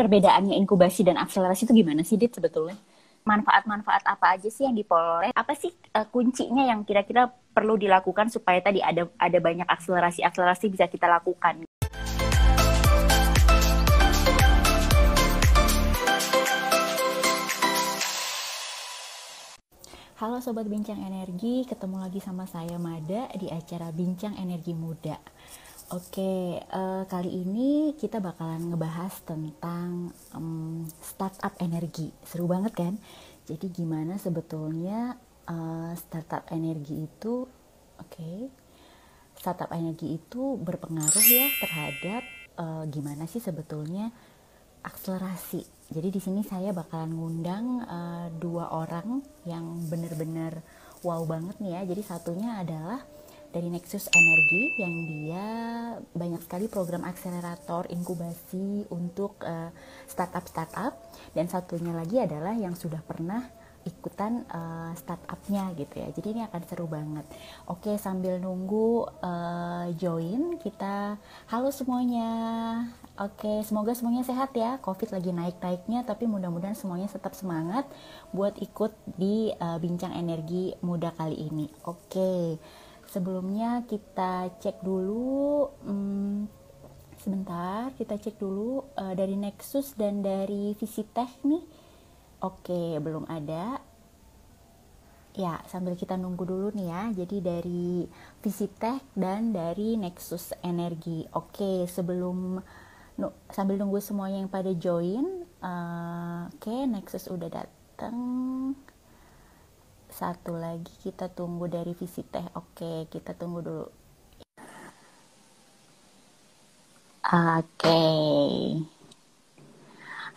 perbedaannya inkubasi dan akselerasi itu gimana sih, Dit, sebetulnya? Manfaat-manfaat apa aja sih yang diperoleh? Apa sih kuncinya yang kira-kira perlu dilakukan supaya tadi ada banyak akselerasi bisa kita lakukan? Halo Sobat Bincang Energi, ketemu lagi sama saya Mada di acara Bincang Energi Muda. Oke, kali ini kita bakalan ngebahas tentang startup energi. Seru banget kan? Jadi gimana sebetulnya startup energi itu, startup energi itu berpengaruh ya terhadap gimana sih sebetulnya akselerasi. Jadi di sini saya bakalan ngundang dua orang yang benar-benar wow banget nih ya. Jadi satunya adalah dari Nexus Energy yang dia banyak sekali program akselerator inkubasi untuk startup, dan satunya lagi adalah yang sudah pernah ikutan startupnya gitu ya. Jadi ini akan seru banget. Oke, sambil nunggu join kita, halo semuanya. Oke, semoga semuanya sehat ya. Covid lagi naik-naiknya, tapi mudah-mudahan semuanya tetap semangat buat ikut di Bincang Energi Muda kali ini. Oke, sebelumnya kita cek dulu, sebentar, kita cek dulu dari Nexus dan dari Visitech nih. Oke, belum ada. Ya, sambil kita nunggu dulu nih ya. Jadi dari Visitech dan dari Nexus Energi. Oke, sambil nunggu semuanya yang pada join. Oke, Nexus udah datang. Satu lagi kita tunggu dari Visitech. Oke, kita tunggu dulu. Oke.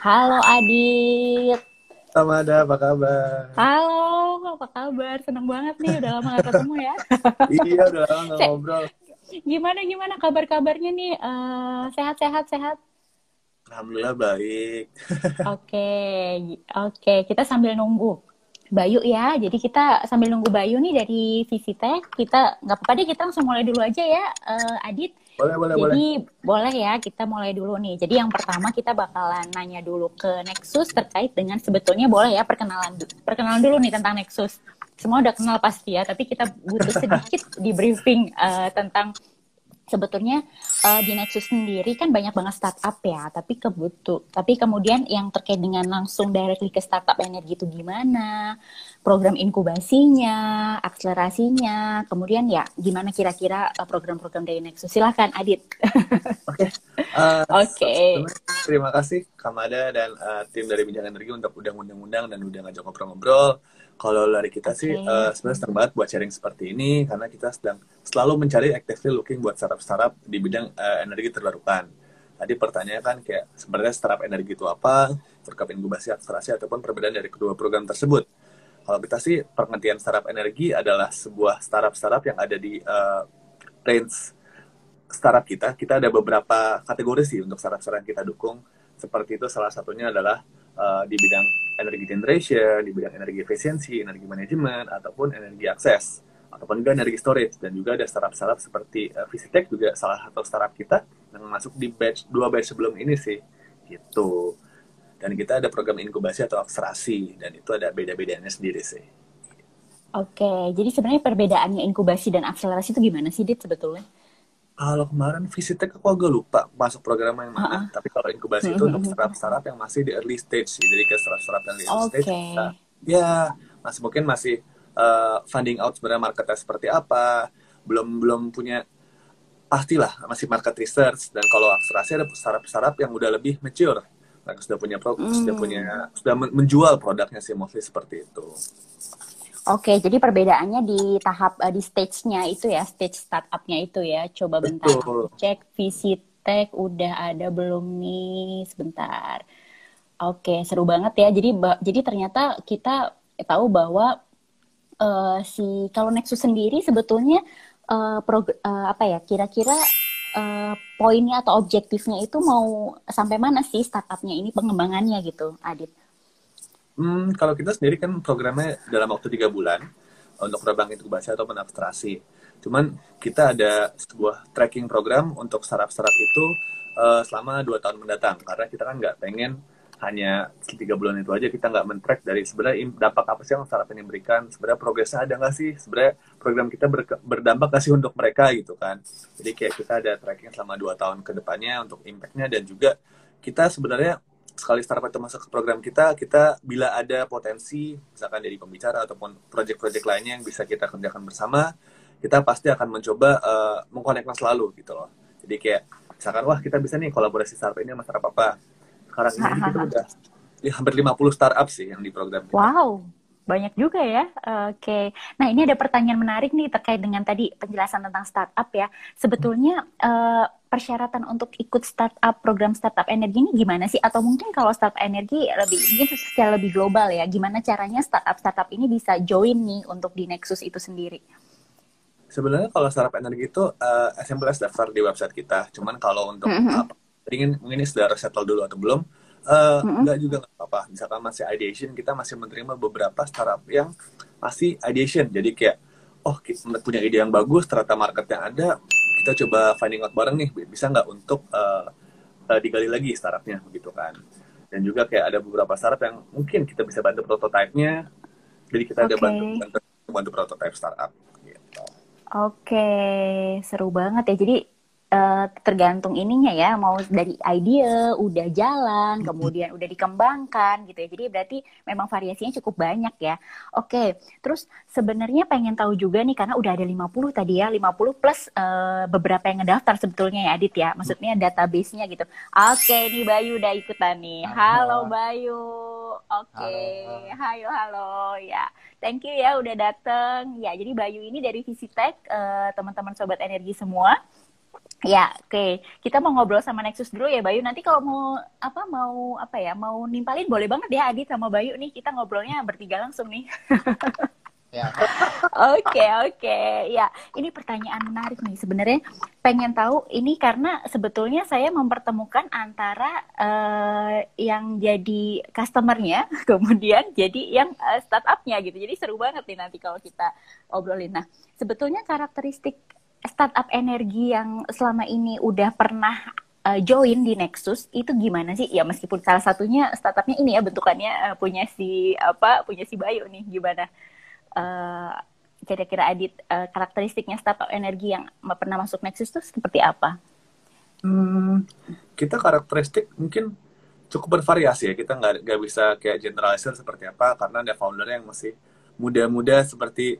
Halo Adit. Ada, apa kabar? Halo, apa kabar? Senang banget nih, udah lama gak ketemu ya. Iya, udah lama gak ngobrol. Gimana kabar-kabarnya nih? Sehat? Alhamdulillah baik. Oke, kita sambil nunggu Bayu ya. Jadi kita sambil nunggu Bayu nih dari Visitech. Kita nggak apa-apa deh, kita langsung mulai dulu aja ya, Adit. Boleh. Jadi boleh ya, kita mulai dulu nih. Jadi yang pertama kita bakalan nanya dulu ke Nexus terkait dengan sebetulnya, boleh ya, perkenalan dulu nih tentang Nexus. Semua udah kenal pasti ya, tapi kita butuh sedikit di briefing tentang sebetulnya di Nexus sendiri kan banyak banget startup ya, tapi kemudian yang terkait dengan langsung directly ke startup energi itu gimana, program inkubasinya, akselerasinya, kemudian ya gimana kira-kira program-program dari Nexus. Silakan Adit. Oke. Terima kasih Kamada dan tim dari Bincang Energi untuk udah ngundang-undang dan udah ngajak ngobrol-ngobrol. Kalau dari kita sih sebenarnya senang banget buat sharing seperti ini, karena kita sedang selalu mencari actively looking buat startup di bidang energi terbarukan. Tadi pertanyaannya kan kayak sebenarnya startup energi itu apa, program inkubasi, akselerasi, ataupun perbedaan dari kedua program tersebut. Kalau kita sih pengertian startup energi adalah sebuah startup yang ada di range startup kita ada beberapa kategori sih untuk startup yang kita dukung. Seperti itu, salah satunya adalah di bidang energi generation, di bidang energi efisiensi, energi manajemen, ataupun energi akses, ataupun juga energi storage. Dan juga ada startup seperti Visitech, juga salah satu startup kita yang masuk di dua batch sebelum ini sih, gitu. Dan kita ada program inkubasi atau akselerasi, dan itu ada beda-bedanya sendiri sih. Oke, jadi sebenarnya perbedaannya inkubasi dan akselerasi itu gimana sih, Dit, sebetulnya? Kalau kemarin Visitech aku agak lupa masuk program yang mana. Tapi kalau inkubasi itu untuk startup yang masih di early stage. Jadi ke startup yang di early stage, ya masih funding out sebenarnya marketnya seperti apa. Belum punya, pastilah masih market research. Dan kalau akselerasi ada startup yang udah lebih mature. Mereka sudah punya sudah menjual produknya sih, mostly seperti itu. Oke, jadi perbedaannya di tahap di stage-nya itu ya, stage startup-nya itu ya. Coba bentar aku cek Visitech udah ada belum nih, sebentar. Oke, seru banget ya. Jadi ternyata kita tahu bahwa kalau Nexus sendiri sebetulnya kira-kira poinnya atau objektifnya itu mau sampai mana sih startup-nya ini pengembangannya gitu, Adit? Kalau kita sendiri kan programnya dalam waktu 3 bulan untuk program inkubasi ataupun akselerasi. Cuman kita ada sebuah tracking program untuk startup itu selama 2 tahun mendatang, karena kita kan nggak pengen hanya 3 bulan itu aja kita nggak men-track dari sebenarnya dampak apa sih yang startup ini berikan, sebenarnya progresnya ada nggak sih, sebenarnya program kita berdampak nggak sih untuk mereka gitu kan. Jadi kayak kita ada tracking selama 2 tahun ke depannya untuk impact-nya, dan juga kita sebenarnya sekali startup itu masuk ke program kita, kita bila ada potensi misalkan dari pembicara ataupun project-project lainnya yang bisa kita kerjakan bersama, kita pasti akan mencoba mengkonekkan selalu gitu loh. Jadi kayak misalkan wah kita bisa nih kolaborasi startup ini sama startup apa. Sekarang ini kita udah hampir 50 startup sih yang di program kita. Wow, banyak juga ya. Oke. Nah, ini ada pertanyaan menarik nih terkait dengan tadi penjelasan tentang startup ya. Sebetulnya persyaratan untuk ikut startup, program startup energi ini gimana sih? Atau mungkin kalau startup energi mungkin secara lebih global ya, gimana caranya startup ini bisa join nih untuk di Nexus itu sendiri? Sebenarnya kalau startup energi itu SMPS daftar di website kita. Cuman kalau untuk mungkin ini sudah settle dulu atau belum, nggak juga nggak apa-apa. Misalkan masih ideation, kita masih menerima beberapa startup yang masih ideation. Jadi kayak, oh kita punya ide yang bagus, ternyata marketnya ada, kita coba finding out bareng nih, bisa nggak untuk digali lagi startupnya, begitu kan. Dan juga kayak ada beberapa startup yang mungkin kita bisa bantu prototipe-nya, jadi kita ada bantu prototipe startup. Gitu. Oke, seru banget ya. Jadi tergantung ininya ya, mau dari ide udah jalan, kemudian udah dikembangkan gitu ya. Jadi berarti memang variasinya cukup banyak ya. Oke, terus sebenarnya pengen tahu juga nih, karena udah ada 50 tadi ya, 50 plus beberapa yang ngedaftar sebetulnya ya Adit ya. Maksudnya database-nya gitu. Oke, nih Bayu udah ikutan nih. Halo Bayu. Oke, Halo. halo ya. Thank you ya udah dateng. Ya, jadi Bayu ini dari Visitech, teman-teman Sobat Energi semua. Ya, oke. Kita mau ngobrol sama Nexus dulu ya, Bayu. Nanti kalau mau nimpalin boleh banget ya Adit sama Bayu nih. Kita ngobrolnya bertiga langsung nih. Ya. Oke. Ya, ini pertanyaan menarik nih. Sebenarnya pengen tahu ini karena sebetulnya saya mempertemukan antara yang jadi customer-nya, kemudian jadi yang startup-nya gitu. Jadi seru banget nih nanti kalau kita obrolin. Nah, sebetulnya karakteristik startup energi yang selama ini udah pernah join di Nexus itu gimana sih? Ya meskipun salah satunya startupnya ini ya bentukannya punya si Bayu nih, gimana? Kira-kira Adit, karakteristiknya startup energi yang pernah masuk Nexus itu seperti apa? Kita karakteristik mungkin cukup bervariasi ya. Kita nggak bisa kayak generalisir seperti apa, karena ada founder yang masih muda-muda seperti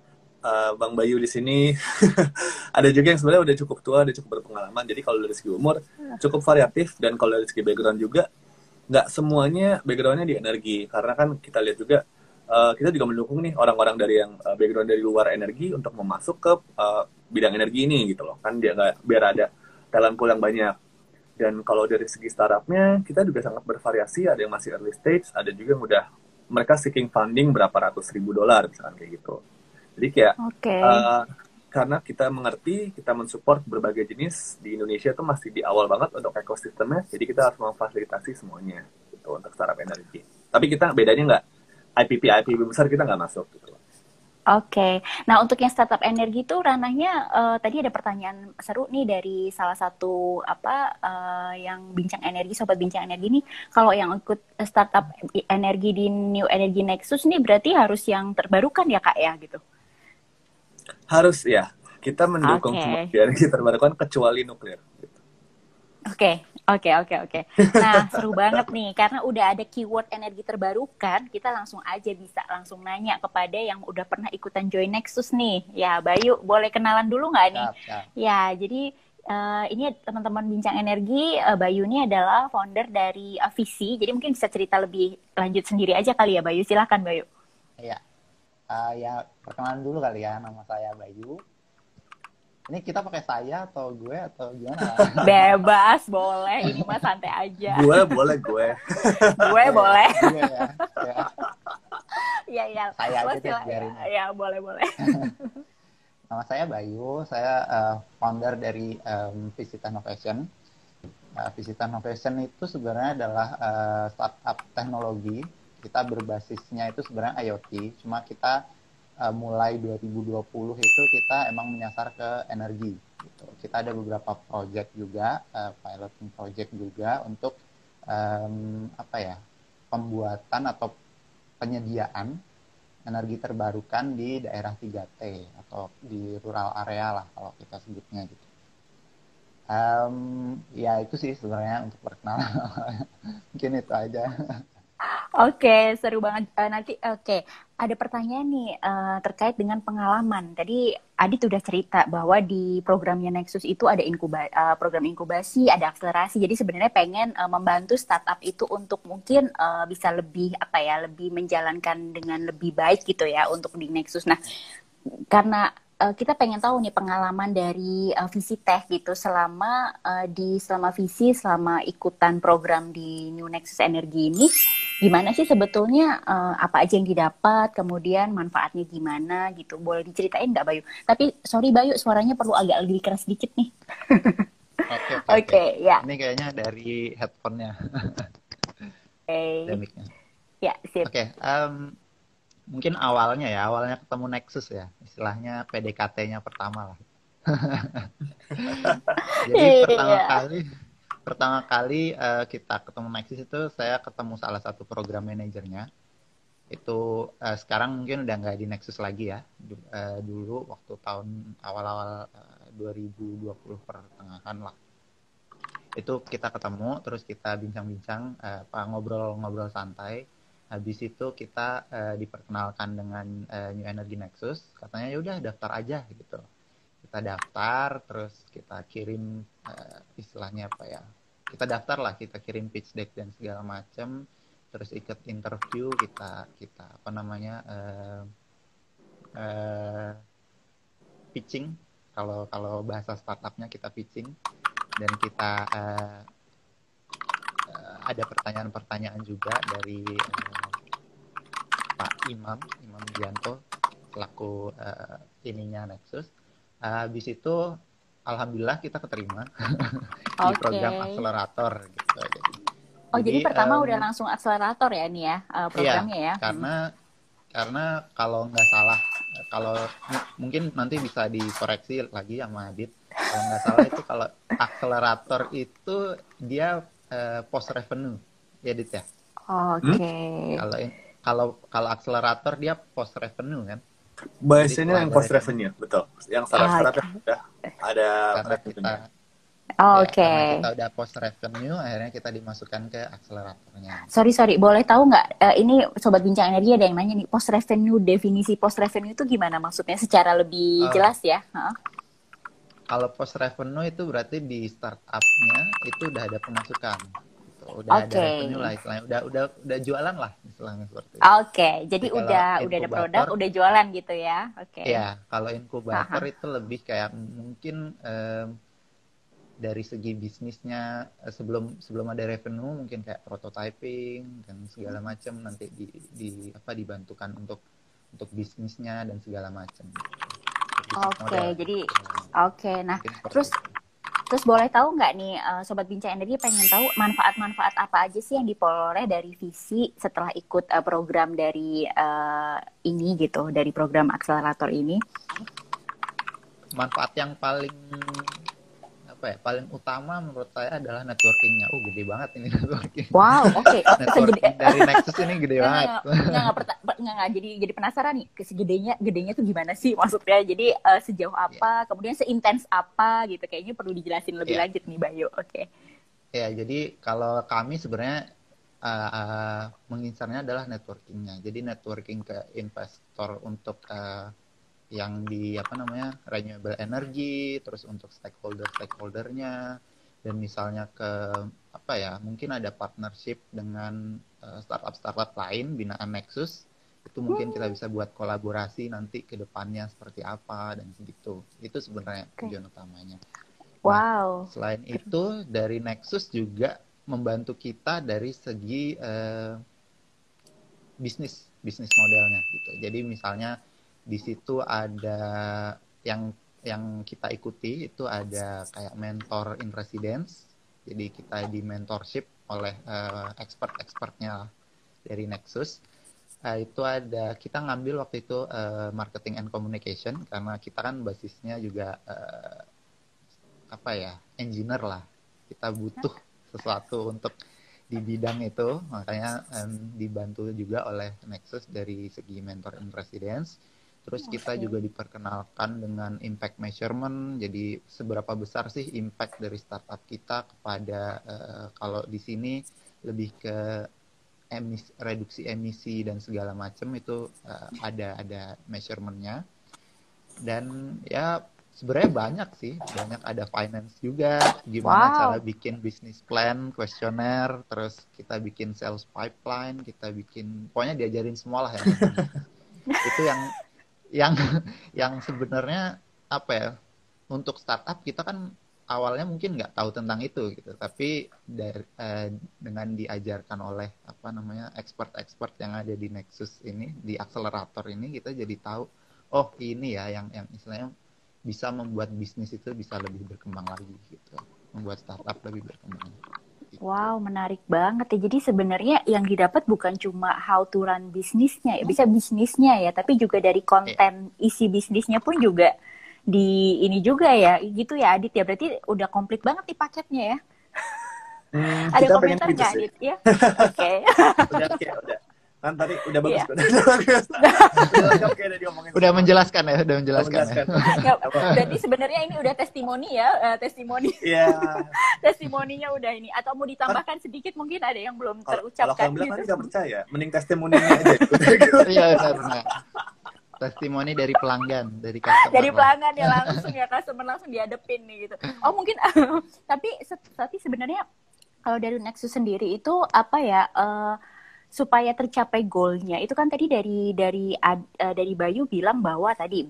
Bang Bayu di sini. Ada juga yang sebenarnya udah cukup tua, udah cukup berpengalaman. Jadi kalau dari segi umur cukup variatif, dan kalau dari segi background juga nggak semuanya backgroundnya di energi, karena kan kita lihat juga kita juga mendukung nih orang-orang dari yang background dari luar energi untuk memasuk ke bidang energi ini gitu loh, kan dia nggak, biar ada talent pool yang banyak. Dan kalau dari segi startupnya kita juga sangat bervariasi, ada yang masih early stage, ada juga yang udah mereka seeking funding berapa ratus ribu dolar misalkan kayak gitu. Jadi kayak karena kita mengerti, kita mensupport berbagai jenis di Indonesia tuh masih di awal banget untuk ekosistemnya, jadi kita harus memfasilitasi semuanya gitu untuk startup energi. Tapi kita bedanya nggak IPP besar kita nggak masuk gitu. Oke. Nah, untuk yang startup energi itu ranahnya tadi ada pertanyaan seru nih dari salah satu yang bincang energi, sobat bincang energi nih. Kalau yang ikut startup energi di New Energy Nexus nih berarti harus yang terbarukan ya Kak ya gitu. Harus ya. Kita mendukung semua energi terbarukan kecuali nuklir. Gitu. Oke. Nah, seru banget nih karena udah ada keyword energi terbarukan, kita langsung aja bisa langsung nanya kepada yang udah pernah ikutan join Nexus nih. Ya, Bayu, boleh kenalan dulu nggak nih? Siap. Ya, jadi ini teman-teman bincang energi, Bayu ini adalah founder dari Visi. Jadi mungkin bisa cerita lebih lanjut sendiri aja kali ya, Bayu. Silakan, Bayu. Iya. Ya, perkenalan dulu kali ya. Nama saya Bayu. Ini kita pakai saya atau gue atau gimana? Bebas, boleh. Ini mah santai aja. Gue boleh. Gue boleh. Gue ya. Iya. Saya aja deh, biarin. Ya, boleh. Nama saya Bayu. Saya founder dari Visita Innovation. Visita Innovation itu sebenarnya adalah startup teknologi. Kita berbasisnya itu sebenarnya IoT. Cuma kita mulai 2020 itu kita emang menyasar ke energi gitu. Kita ada beberapa project juga, piloting project juga untuk apa ya, pembuatan atau penyediaan energi terbarukan di daerah 3T atau di rural area lah kalau kita sebutnya gitu. Ya itu sih sebenarnya untuk perkenalan. Mungkin itu aja. Oke, seru banget. Nanti, oke, ada pertanyaan nih terkait dengan pengalaman. Tadi Adit udah cerita bahwa di programnya Nexus itu ada program inkubasi, ada akselerasi. Jadi sebenarnya pengen membantu startup itu untuk mungkin bisa lebih apa ya, lebih menjalankan dengan lebih baik gitu ya untuk di Nexus. Nah, karena kita pengen tahu nih pengalaman dari Visi Tech gitu selama ikutan program di New Nexus Energy ini, gimana sih sebetulnya apa aja yang didapat, kemudian manfaatnya gimana gitu. Boleh diceritain nggak, Bayu? Tapi sorry Bayu, suaranya perlu agak lebih keras dikit nih. Oke. Ya. Ini kayaknya dari headphone-nya. Oke. Ya, sip. Oke, mungkin awalnya ketemu Nexus ya, istilahnya PDKT-nya pertama lah. Jadi pertama kali kita ketemu Nexus itu saya ketemu salah satu program manajernya. Itu sekarang mungkin udah nggak di Nexus lagi ya. Dulu waktu tahun awal-awal 2020 pertengahan lah. Itu kita ketemu, terus kita bincang-bincang, ngobrol-ngobrol santai. Habis itu kita diperkenalkan dengan New Energy Nexus. Katanya ya udah daftar aja gitu. Kita daftar, terus kita kirim istilahnya apa ya? Kita daftar lah, kita kirim pitch deck dan segala macam. Terus ikut interview, kita apa namanya pitching. Kalau bahasa startupnya kita pitching, dan kita ada pertanyaan-pertanyaan juga dari Pak Imam Gianto selaku ininya Nexus. Habis itu alhamdulillah kita keterima di program akselerator gitu. Jadi pertama udah langsung akselerator ya nih ya programnya ya. Karena kalau nggak salah, kalau mungkin nanti bisa dikoreksi lagi sama Adit. Kalau nggak salah itu kalau akselerator itu dia post revenue, ya Dit ya. Kalau akselerator dia post revenue kan. Biasanya yang post revenue, betul. Yang startup udah ada revenue. Karena kita udah post revenue, akhirnya kita dimasukkan ke akseleratornya. Sorry, boleh tahu nggak? Ini Sobat Bincang Energi ada yang nanya nih, post revenue, definisi post revenue itu gimana maksudnya secara lebih jelas ya? Kalau post revenue itu berarti di startupnya itu udah ada pemasukan, gitu. Udah ada revenue lah istilahnya, udah jualan lah istilahnya seperti itu. Jadi udah ada produk, udah jualan gitu ya? Iya, kalau inkubator itu lebih kayak mungkin dari segi bisnisnya sebelum ada revenue mungkin kayak prototyping dan segala macam, nanti dibantukan untuk bisnisnya dan segala macam. Nah terus boleh tahu nggak nih Sobat Bincang Energi pengen tahu manfaat-manfaat apa aja sih yang diperoleh dari Visi setelah ikut program dari ini gitu, dari program akselerator ini? Manfaat yang paling utama menurut saya adalah networkingnya. Gede banget ini networking. Wow, oke. Dari Nexus ini gede banget. Nggak, jadi penasaran nih, gedenya tuh gimana sih maksudnya? Jadi sejauh apa, kemudian seintens apa gitu, kayaknya perlu dijelasin lebih lanjut nih Bayu. Ya, jadi kalau kami sebenarnya mengincarnya adalah networkingnya. Jadi networking ke investor untuk yang di renewable energy, terus untuk stakeholdernya, dan misalnya ke mungkin ada partnership dengan startup lain binaan Nexus, itu mungkin kita bisa buat kolaborasi nanti ke depannya seperti apa dan segitu. Itu sebenarnya tujuan utamanya. Nah, selain itu dari Nexus juga membantu kita dari segi bisnis modelnya gitu. Jadi misalnya di situ ada yang kita ikuti, itu ada kayak mentor in residence. Jadi kita di mentorship oleh expert-expertnya dari Nexus. Itu ada, kita ngambil waktu itu marketing and communication, karena kita kan basisnya juga apa ya, engineer lah. Kita butuh sesuatu untuk di bidang itu, makanya dibantu juga oleh Nexus dari segi mentor in residence. Terus kita juga diperkenalkan dengan impact measurement, jadi seberapa besar sih impact dari startup kita kepada kalau di sini lebih ke reduksi emisi dan segala macam itu ada measurementnya. Dan ya sebenarnya banyak sih, banyak, ada finance juga, gimana cara bikin business plan, kuesioner, terus kita bikin sales pipeline, kita bikin, pokoknya diajarin semua lah yang itu yang sebenarnya apa ya, untuk startup kita kan awalnya mungkin nggak tahu tentang itu gitu, tapi dengan diajarkan oleh apa namanya expert-expert yang ada di Nexus ini, di akselerator ini, kita jadi tahu oh ini ya yang istilahnya bisa membuat bisnis itu bisa lebih berkembang lagi gitu, membuat startup lebih berkembang. Wow, menarik banget ya. Jadi sebenarnya yang didapat bukan cuma how to run bisnisnya, ya bisa bisnisnya ya, tapi juga dari konten isi bisnisnya pun juga di ini juga ya, gitu ya Adit ya. Berarti udah komplit banget nih paketnya ya. Ada komentar nggak Adit? Ya, oke. Udah. Kan tadi udah bagus, udah menjelaskan ya, udah menjelaskan. Ya, berarti sebenarnya ini udah testimoni ya, testimoni. Testimoninya udah ini. Atau mau ditambahkan sedikit, mungkin ada yang belum terucapkan. Kalau kamu bilang tadi nggak percaya, mending testimoninya aja. Iya benar. Testimoni dari pelanggan, dari customer. Dari pelanggan ya langsung ya, customer langsung diadepin nih gitu. Oh mungkin, tapi sebenarnya kalau dari Nexus sendiri itu apa ya? Supaya tercapai goalnya itu kan tadi dari Bayu bilang bahwa tadi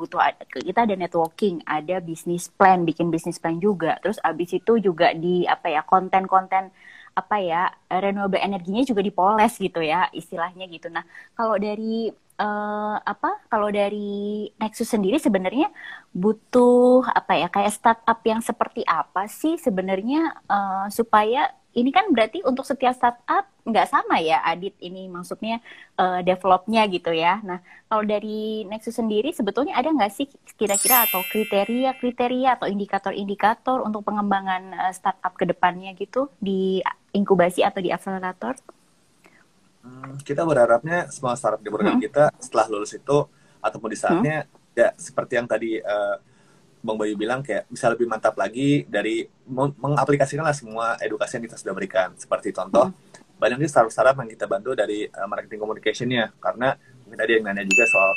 kita ada networking, ada bisnis plan, bikin bisnis plan juga, terus abis itu juga di apa ya, konten-konten apa ya, renewable energinya juga dipoles gitu ya istilahnya gitu. Nah kalau dari Nexus sendiri sebenarnya butuh apa ya, kayak startup yang seperti apa sih sebenarnya supaya ini kan berarti untuk setiap startup nggak sama ya Adit, ini maksudnya developnya gitu ya. Nah kalau dari Nexus sendiri sebetulnya ada nggak sih kira-kira atau kriteria atau indikator-indikator untuk pengembangan startup ke depannya gitu di inkubasi atau di akselerator? Kita berharapnya semua startup di program kita setelah lulus itu ataupun di saatnya ya seperti yang tadi Bang Bayu bilang, kayak bisa lebih mantap lagi dari mengaplikasikanlah semua edukasi yang kita sudah berikan. Seperti contoh, banyak nih startup yang kita bantu dari marketing communication-nya, karena mungkin ada yang nanya juga soal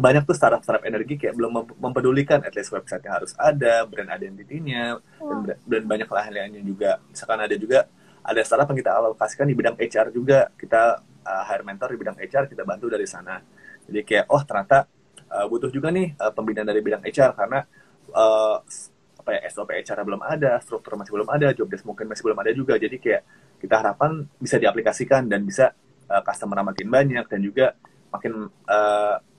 banyak tuh startup energi kayak belum mempedulikan at least website-nya harus ada, brand identity-nya, dan banyak lain-lainnya juga. Misalkan ada startup yang kita alokasikan di bidang HR juga, kita hire mentor di bidang HR, kita bantu dari sana. Jadi kayak, oh ternyata butuh juga nih pembinaan dari bidang HR, karena SOP HR belum ada, struktur masih belum ada, job desk mungkin masih belum ada juga. Jadi kayak kita harapkan bisa diaplikasikan dan bisa customer makin banyak, dan juga makin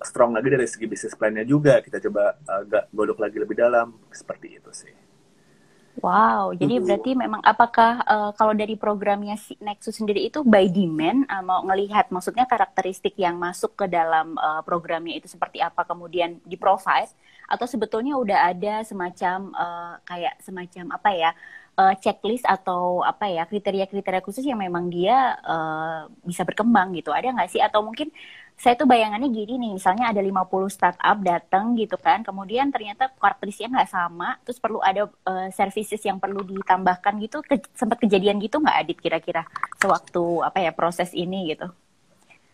strong lagi dari segi bisnis plan-nya juga. Kita coba godok lagi lebih dalam, seperti itu sih. Wow, jadi berarti memang apakah kalau dari programnya Nexus sendiri itu by demand, mau ngelihat maksudnya karakteristik yang masuk ke dalam programnya itu seperti apa kemudian di-provide, atau sebetulnya udah ada semacam kayak semacam apa ya, checklist atau apa ya, kriteria-kriteria khusus yang memang dia bisa berkembang gitu, ada nggak sih? Atau mungkin saya tuh bayangannya gini nih, misalnya ada 50 startup datang gitu kan, kemudian ternyata karakteristiknya nggak sama, terus perlu ada services yang perlu ditambahkan gitu, sempat kejadian gitu nggak Adit kira-kira sewaktu apa ya proses ini gitu?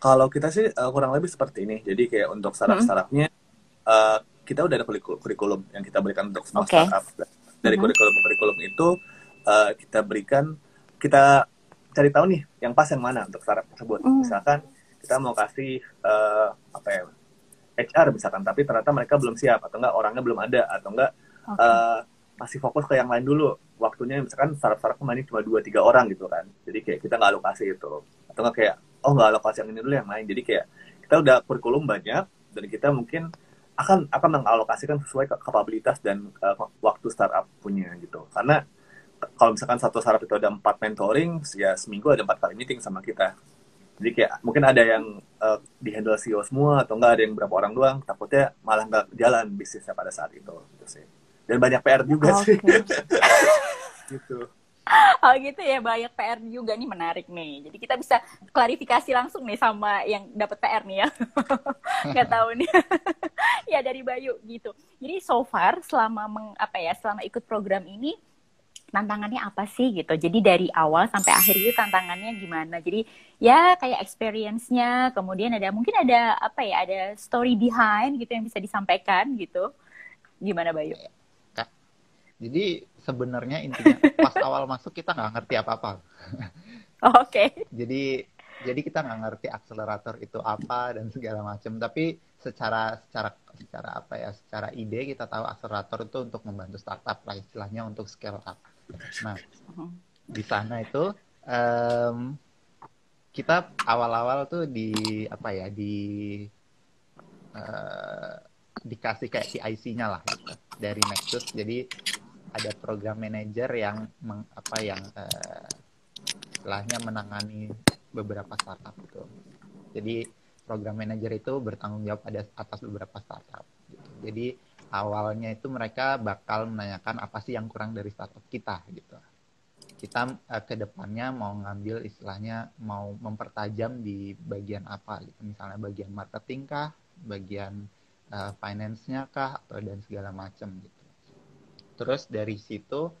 Kalau kita sih kurang lebih seperti ini, jadi kayak untuk startup-startupnya kita udah ada kurikulum yang kita berikan untuk semua startup. Dari kurikulum itu kita berikan, kita cari tahu nih yang pas yang mana untuk startup tersebut. Misalkan kita mau kasih HR misalkan, tapi ternyata mereka belum siap, atau enggak orangnya belum ada, atau enggak masih fokus ke yang lain dulu. Waktunya misalkan startup kemarin cuma 2-3 orang gitu kan. Jadi kayak kita nggak alokasi itu. Atau enggak kayak, nggak alokasi yang ini dulu, yang lain. Jadi kayak kita udah kurikulum banyak, dan kita mungkin akan mengalokasikan sesuai kapabilitas dan waktu startup punya gitu. Karena kalau misalkan satu startup itu ada 4 mentoring, ya seminggu ada 4 kali meeting sama kita. Jadi kayak mungkin ada yang di-handle CEO semua, atau enggak ada yang berapa orang doang, takutnya malah nggak jalan bisnisnya pada saat itu. Gitu sih. Dan banyak PR juga sih. Gitu. Oh gitu ya, banyak PR juga nih, menarik nih. Jadi kita bisa klarifikasi langsung nih sama yang dapat PR nih ya. Nggak tahu nih. Ya dari Bayu gitu. Jadi so far selama selama ikut program ini tantangannya apa sih gitu. Jadi dari awal sampai akhir itu tantangannya gimana. Jadi ya kayak experience-nya, kemudian mungkin ada ada story behind gitu yang bisa disampaikan gitu. Gimana Bayu? Jadi sebenarnya intinya pas awal masuk kita nggak ngerti apa-apa. Oke. Jadi kita nggak ngerti akselerator itu apa dan segala macam. Tapi secara ide kita tahu akselerator itu untuk membantu startup lah, istilahnya untuk scale up. Nah, di sana itu kita awal-awal tuh dikasih kayak PIC-nya lah gitu, dari Nexus. Jadi ada program manager yang istilahnya menangani beberapa startup gitu. Jadi program manager itu bertanggung jawab atas beberapa startup gitu. Jadi awalnya itu mereka bakal menanyakan apa sih yang kurang dari startup kita gitu. Kita ke depannya mau ngambil istilahnya mau mempertajam di bagian apa gitu. Misalnya bagian marketing kah, bagian finance-nya kah, atau dan segala macam gitu. Terus dari situ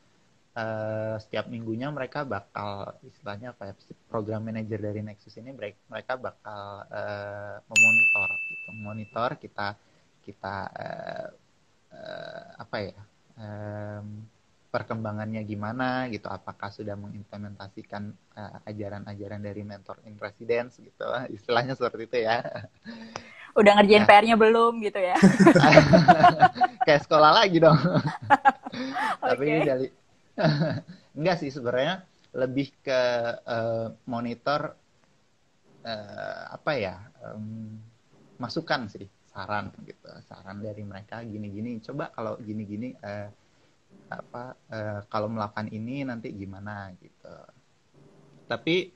setiap minggunya mereka bakal istilahnya program manager dari Nexus ini mereka bakal memonitor gitu. Monitor kita perkembangannya gimana gitu, apakah sudah mengimplementasikan ajaran-ajaran dari mentor in residence gitu, istilahnya seperti itu ya. Udah ngerjain PR-nya belum gitu ya. Kayak sekolah lagi dong. Tapi Okay. dari enggak sih, sebenarnya lebih ke monitor masukan sih, saran gitu, saran dari mereka gini-gini, coba kalau gini-gini kalau melakukan ini nanti gimana gitu. Tapi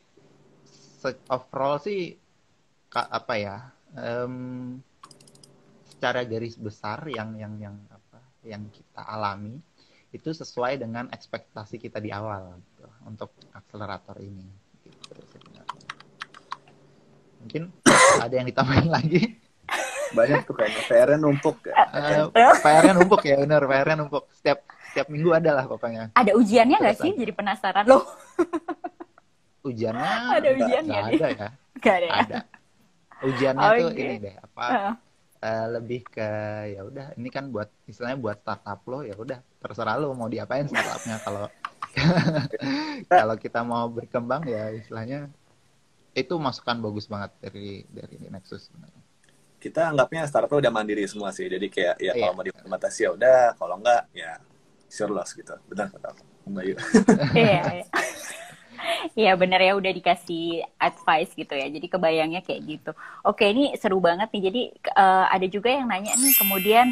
overall sih secara garis besar yang kita alami itu sesuai dengan ekspektasi kita di awal gitu, untuk akselerator ini gitu sebenarnya. Mungkin ada yang ditambahin lagi? Banyak tuh kayaknya PR-nya numpuk ya. PR-nya numpuk ya, benar, PR-nya numpuk. Setiap minggu ada lah pokoknya. Ada ujiannya nggak sih? Jadi penasaran loh. Ujiannya ada ujiannya nggak ada ya? Nggak ada ya? Ada. Ujiannya tuh ini deh, lebih ke ya udah, ini kan buat istilahnya buat startup lo, ya udah terserah lo mau diapain startupnya. Kalau kita mau berkembang ya istilahnya itu masukan bagus banget dari Nexus sebenarnya. Kita anggapnya startup udah mandiri semua sih, jadi kayak ya kalau mau diimplementasi ya udah, kalau enggak ya sure loss gitu. Benar kata Mbak Yu. Iya. Iya bener ya, udah dikasih advice gitu ya, jadi kebayangnya kayak gitu. Oke, ini seru banget nih. Jadi ada juga yang nanya nih, kemudian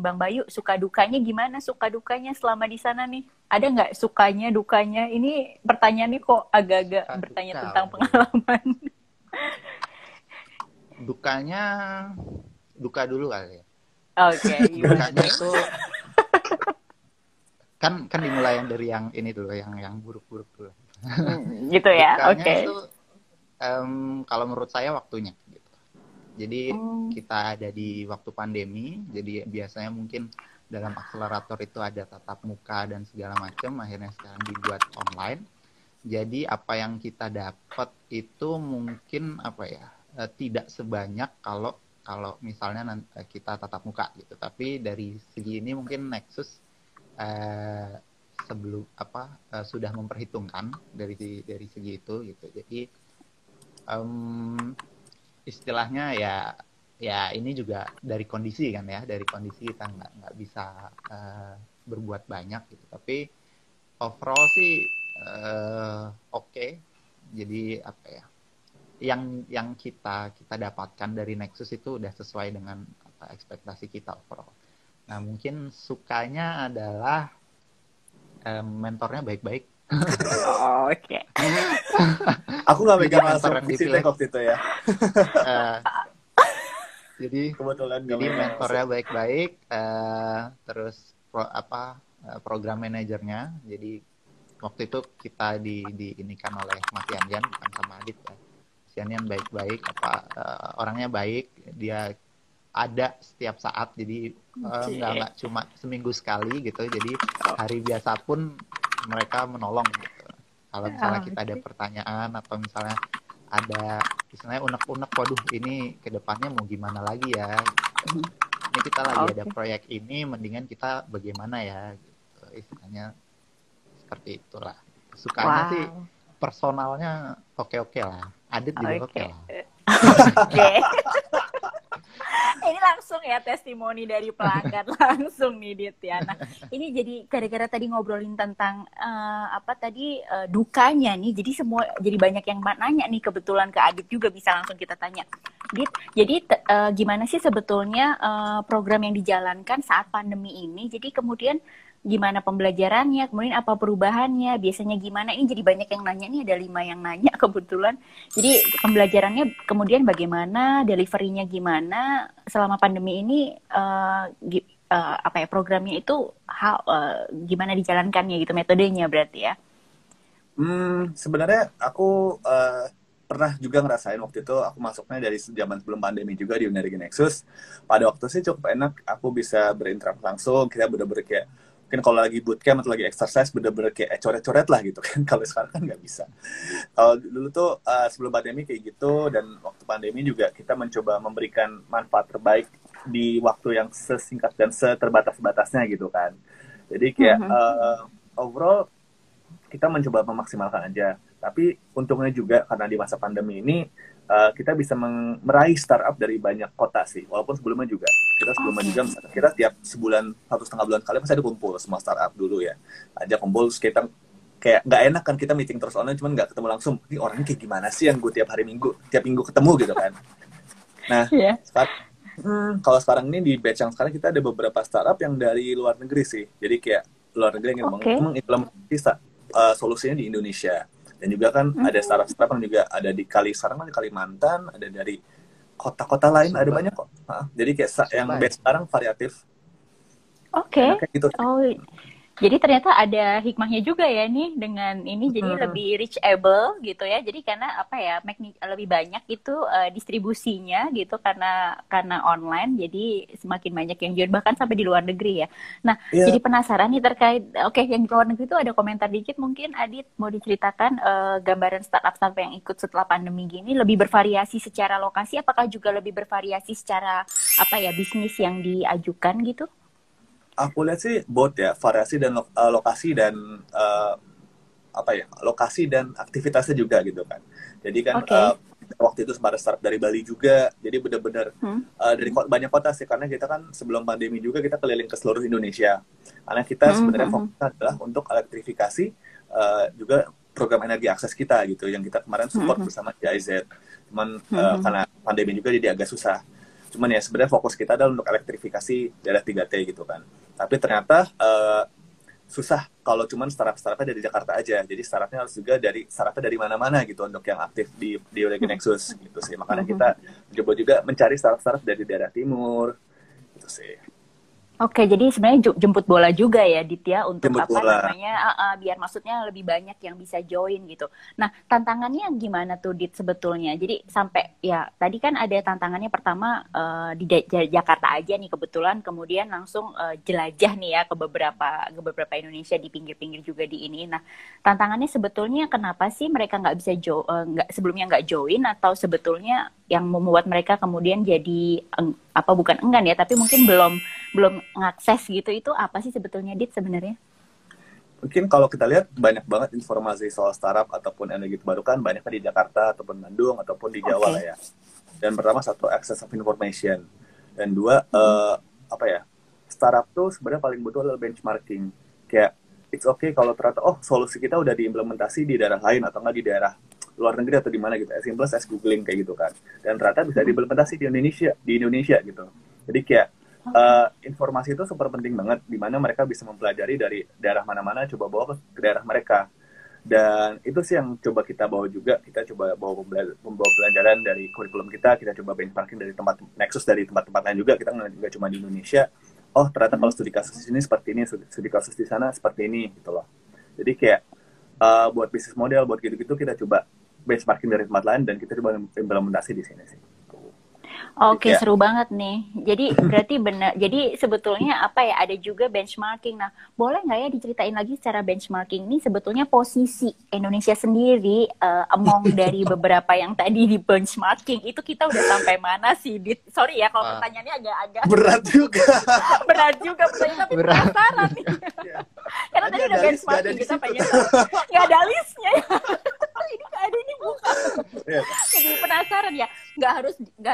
Bang Bayu, suka dukanya gimana? Suka dukanya selama di sana nih, ada nggak sukanya dukanya? Ini pertanyaannya kok agak-agak bertanya tentang pengalaman. Dukanya, duka dulu kali ya. Oke. Dukanya itu kan dimulai dari yang ini dulu, yang buruk-buruk dulu. Gitu ya. Oke. Itu kalau menurut saya waktunya gitu. Jadi kita ada di waktu pandemi, jadi biasanya mungkin dalam akselerator itu ada tatap muka dan segala macam, akhirnya sekarang dibuat online. Jadi apa yang kita dapat itu mungkin tidak sebanyak kalau misalnya kita tatap muka gitu. Tapi dari segi ini mungkin Nexus sudah memperhitungkan dari segi itu gitu. Jadi istilahnya ya ini juga dari kondisi kan ya, dari kondisi kita nggak bisa berbuat banyak gitu. Tapi overall sih oke. Jadi yang kita dapatkan dari Nexus itu udah sesuai dengan ekspektasi kita overall. Nah, mungkin sukanya adalah mentornya baik-baik. Oke. Aku nggak megang langsung waktu itu ya. Jadi kebetulan mentornya baik-baik, terus program manajernya. Jadi waktu itu kita diinikan oleh Mas Yanyan, bukan sama Adit ya. Mas Yanyan baik-baik, orangnya baik, dia ada setiap saat, jadi nggak cuma seminggu sekali gitu, jadi hari biasa pun mereka menolong gitu. Kalau misalnya kita ada pertanyaan atau misalnya ada istilahnya unek-unek, waduh ini kedepannya mau gimana lagi ya gitu. Ini kita lagi ada proyek ini, mendingan kita bagaimana ya gitu. Istilahnya seperti itulah. Sukanya sih personalnya oke-oke lah. Adit juga oke lah. Oke. Ini langsung ya testimoni dari pelanggan langsung nih Dit ya. Nah ini jadi gara-gara tadi ngobrolin tentang dukanya nih, jadi jadi banyak yang nanya nih, kebetulan ke Adit juga bisa langsung kita tanya. Dit, jadi gimana sih sebetulnya program yang dijalankan saat pandemi ini? Jadi kemudian gimana pembelajarannya, kemudian apa perubahannya, biasanya gimana? Ini jadi banyak yang nanya nih, ada 5 yang nanya kebetulan. Jadi pembelajarannya kemudian bagaimana, delivery-nya gimana selama pandemi ini, programnya itu gimana dijalankannya gitu, metodenya berarti ya? Sebenarnya aku pernah juga ngerasain waktu itu, aku masuknya dari zaman sebelum pandemi juga di Unergi Nexus. Pada waktu sih cukup enak, aku bisa berinteraksi langsung, kita bener-bener kayak mungkin kalau lagi bootcamp atau lagi exercise bener-bener kayak coret-coret lah gitu kan. Kalau sekarang kan nggak bisa. Kalau dulu tuh sebelum pandemi kayak gitu, dan waktu pandemi juga kita mencoba memberikan manfaat terbaik di waktu yang sesingkat dan seterbatas-batasnya gitu kan. Jadi kayak overall kita mencoba memaksimalkan aja. Tapi untungnya juga karena di masa pandemi ini kita bisa meraih startup dari banyak kota sih. Walaupun sebelumnya juga kita tiap sebulan 1,5 bulan kali pasti ada kumpul semua startup dulu ya. Aja kumpul terus kita kayak nggak enak kan kita meeting terus online, cuman nggak ketemu langsung. Ini orangnya kayak gimana sih yang gue tiap minggu ketemu gitu kan. Nah, kalau sekarang ini di batch yang sekarang kita ada beberapa startup yang dari luar negeri sih. Jadi kayak luar negeri yang mengimplementasi solusinya di Indonesia. Dan juga kan ada startup yang juga ada di Kalimantan, ada dari kota-kota lain, ada banyak kok. Jadi kayak yang batch sekarang variatif. Gitu. Jadi ternyata ada hikmahnya juga ya nih dengan ini, jadi lebih reachable gitu ya. Jadi karena lebih banyak itu distribusinya gitu karena online, jadi semakin banyak yang join bahkan sampai di luar negeri ya. Nah, jadi penasaran nih terkait yang di luar negeri itu ada komentar dikit mungkin Adit mau diceritakan gambaran startup yang ikut setelah pandemi gini lebih bervariasi secara lokasi, apakah juga lebih bervariasi secara bisnis yang diajukan gitu? Aku lihat sih both ya, variasi dan lokasi dan lokasi dan aktivitasnya juga gitu kan. Jadi kan waktu itu sempat start dari Bali juga, jadi benar-benar dari banyak kota sih, karena kita kan sebelum pandemi juga kita keliling ke seluruh Indonesia. Karena kita sebenarnya fokusnya adalah untuk elektrifikasi juga program energi akses kita gitu, yang kita kemarin support bersama GIZ. Cuman karena pandemi juga jadi agak susah. Cuman ya sebenarnya fokus kita adalah untuk elektrifikasi daerah 3T gitu kan. Tapi ternyata susah kalau cuman startup-startupnya dari Jakarta aja. Jadi startupnya harus juga startupnya dari mana-mana gitu untuk yang aktif di Unergi Nexus gitu sih. Makanya kita coba juga mencari startup dari daerah timur gitu sih. Oke, jadi sebenarnya jemput bola juga ya Dit ya, untuk biar maksudnya lebih banyak yang bisa join gitu. Nah, tantangannya gimana tuh Dit sebetulnya? Jadi sampai ya tadi kan ada tantangannya pertama di Jakarta aja nih kebetulan, kemudian langsung jelajah nih ya ke beberapa Indonesia, di pinggir-pinggir juga di ini. Nah, tantangannya sebetulnya kenapa sih mereka sebelumnya nggak join, atau sebetulnya yang membuat mereka kemudian jadi bukan enggan ya, tapi mungkin belum ngakses gitu, itu apa sih sebetulnya Dit sebenarnya? Mungkin kalau kita lihat banyak banget informasi soal startup ataupun energi terbarukan banyaknya di Jakarta ataupun Bandung ataupun di Jawa lah ya. Dan pertama satu, access of information, dan dua startup tuh sebenarnya paling butuh adalah benchmarking. Kayak it's okay kalau ternyata solusi kita udah diimplementasi di daerah lain atau nggak di daerah luar negeri atau di mana gitu, as simple as googling kayak gitu kan, dan ternyata bisa diimplementasi di Indonesia gitu. Jadi kayak informasi itu super penting banget, di mana mereka bisa mempelajari dari daerah mana-mana, coba bawa ke daerah mereka. Dan itu sih yang coba kita bawa juga, kita coba membawa pelajaran dari kurikulum kita coba benchmarking dari tempat Nexus, dari tempat-tempat lain juga, kita nggak cuma di Indonesia, oh ternyata kalau studi kasus di sini seperti ini, studi kasus di sana seperti ini gitu loh. Jadi kayak buat bisnis model, buat gitu-gitu kita coba benchmarking dari tempat lain dan kita coba implementasi di sini sih. Oke, seru banget nih. Jadi berarti benar. Jadi sebetulnya apa ya? Ada juga benchmarking. Nah, boleh nggak ya diceritain lagi secara benchmarking ini sebetulnya posisi Indonesia sendiri among dari beberapa yang tadi di benchmarking itu kita udah sampai mana sih? Sorry ya kalau pertanyaannya agak-agak berat juga. berat juga pertanyaan tapi penasaran nih. Karena tadi udah benchmarking kita pengen nggak ada listnya ya. Ini ada ini bukan. Jadi penasaran ya. Nggak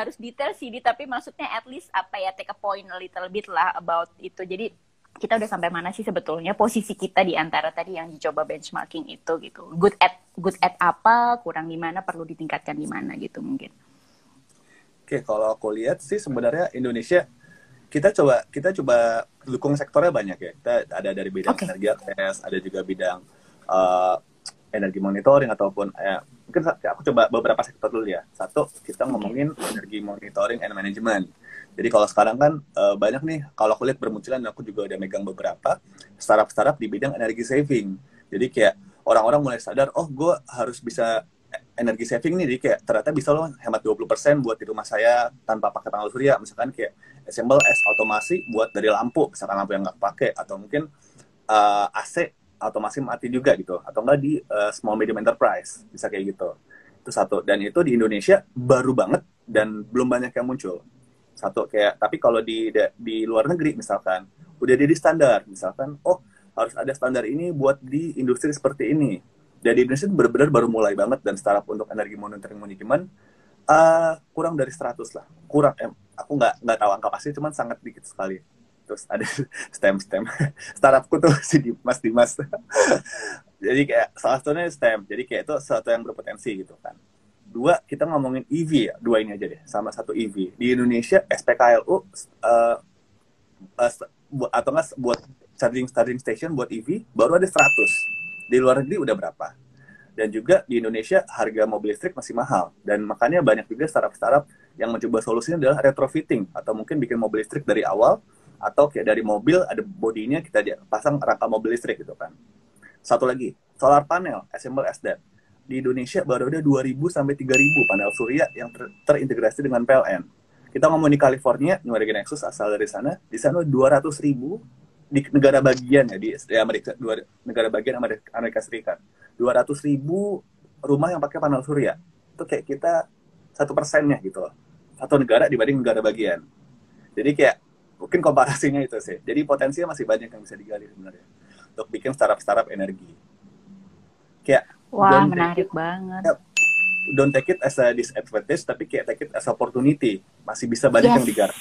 harus detail sih, tapi maksudnya at least apa ya, take a point a little bit lah about itu. Jadi kita udah sampai mana sih sebetulnya posisi kita di antara tadi yang dicoba benchmarking itu gitu. Good at apa, kurang di mana, perlu ditingkatkan di mana gitu mungkin. Oke, kalau aku lihat sih sebenarnya Indonesia kita coba dukung sektornya banyak ya. Kita ada dari bidang energi akses, ada juga bidang energi monitoring ataupun mungkin aku coba beberapa sektor dulu ya. Satu, kita ngomongin energi monitoring and management. Jadi kalau sekarang kan banyak nih, kalau aku lihat bermunculan, aku juga udah megang beberapa startup di bidang energi saving. Jadi kayak orang-orang mulai sadar, oh gue harus bisa energi saving nih, jadi kayak ternyata bisa loh hemat 20% buat di rumah saya tanpa pakai panel surya. Misalkan kayak assemble as otomasi buat dari lampu, misalkan lampu yang nggak pakai, atau mungkin AC otomasi mati juga gitu, atau enggak di small medium enterprise, bisa kayak gitu. Itu satu, dan itu di Indonesia baru banget dan belum banyak yang muncul. Satu kayak, tapi kalau di luar negeri misalkan udah jadi standar, misalkan oh harus ada standar ini buat di industri seperti ini. Jadi Indonesia benar-benar baru mulai banget, dan startup untuk energi monitoring manajemen kurang dari 100 lah, kurang. Aku nggak tahu angka pasti, cuman sangat dikit sekali. Terus ada STEM startupku tuh si Mas Dimas. Jadi kayak salah satunya STEM, jadi kayak itu sesuatu yang berpotensi gitu kan. Dua, kita ngomongin EV ya, dua ini aja deh, sama satu EV di Indonesia. SPKLU atau nggak buat charging station buat EV baru ada 100. Di luar negeri udah berapa? Dan juga di Indonesia harga mobil listrik masih mahal, dan makanya banyak juga startup yang mencoba solusinya adalah retrofitting, atau mungkin bikin mobil listrik dari awal, atau kayak dari mobil ada bodinya kita pasang rangka mobil listrik gitu kan. Satu lagi, solar panel, assemble as that. Di Indonesia baru ada 2.000 sampai 3.000 panel surya yang terintegrasi dengan PLN. Kita ngomong di California, New Energy Nexus asal dari sana, di sana 200.000 di negara bagian ya, di Amerika, negara bagian Amerika Serikat. 200.000 rumah yang pakai panel surya. Itu kayak kita 1%-nya gitu loh. Satu negara dibanding negara bagian. Jadi kayak mungkin komparasinya itu sih. Jadi potensinya masih banyak yang bisa digali sebenarnya untuk bikin startup energi. Kayak wah, menarik banget. Don't take it as a disadvantage, tapi kayak take it as opportunity. Masih bisa banyak yang digarap.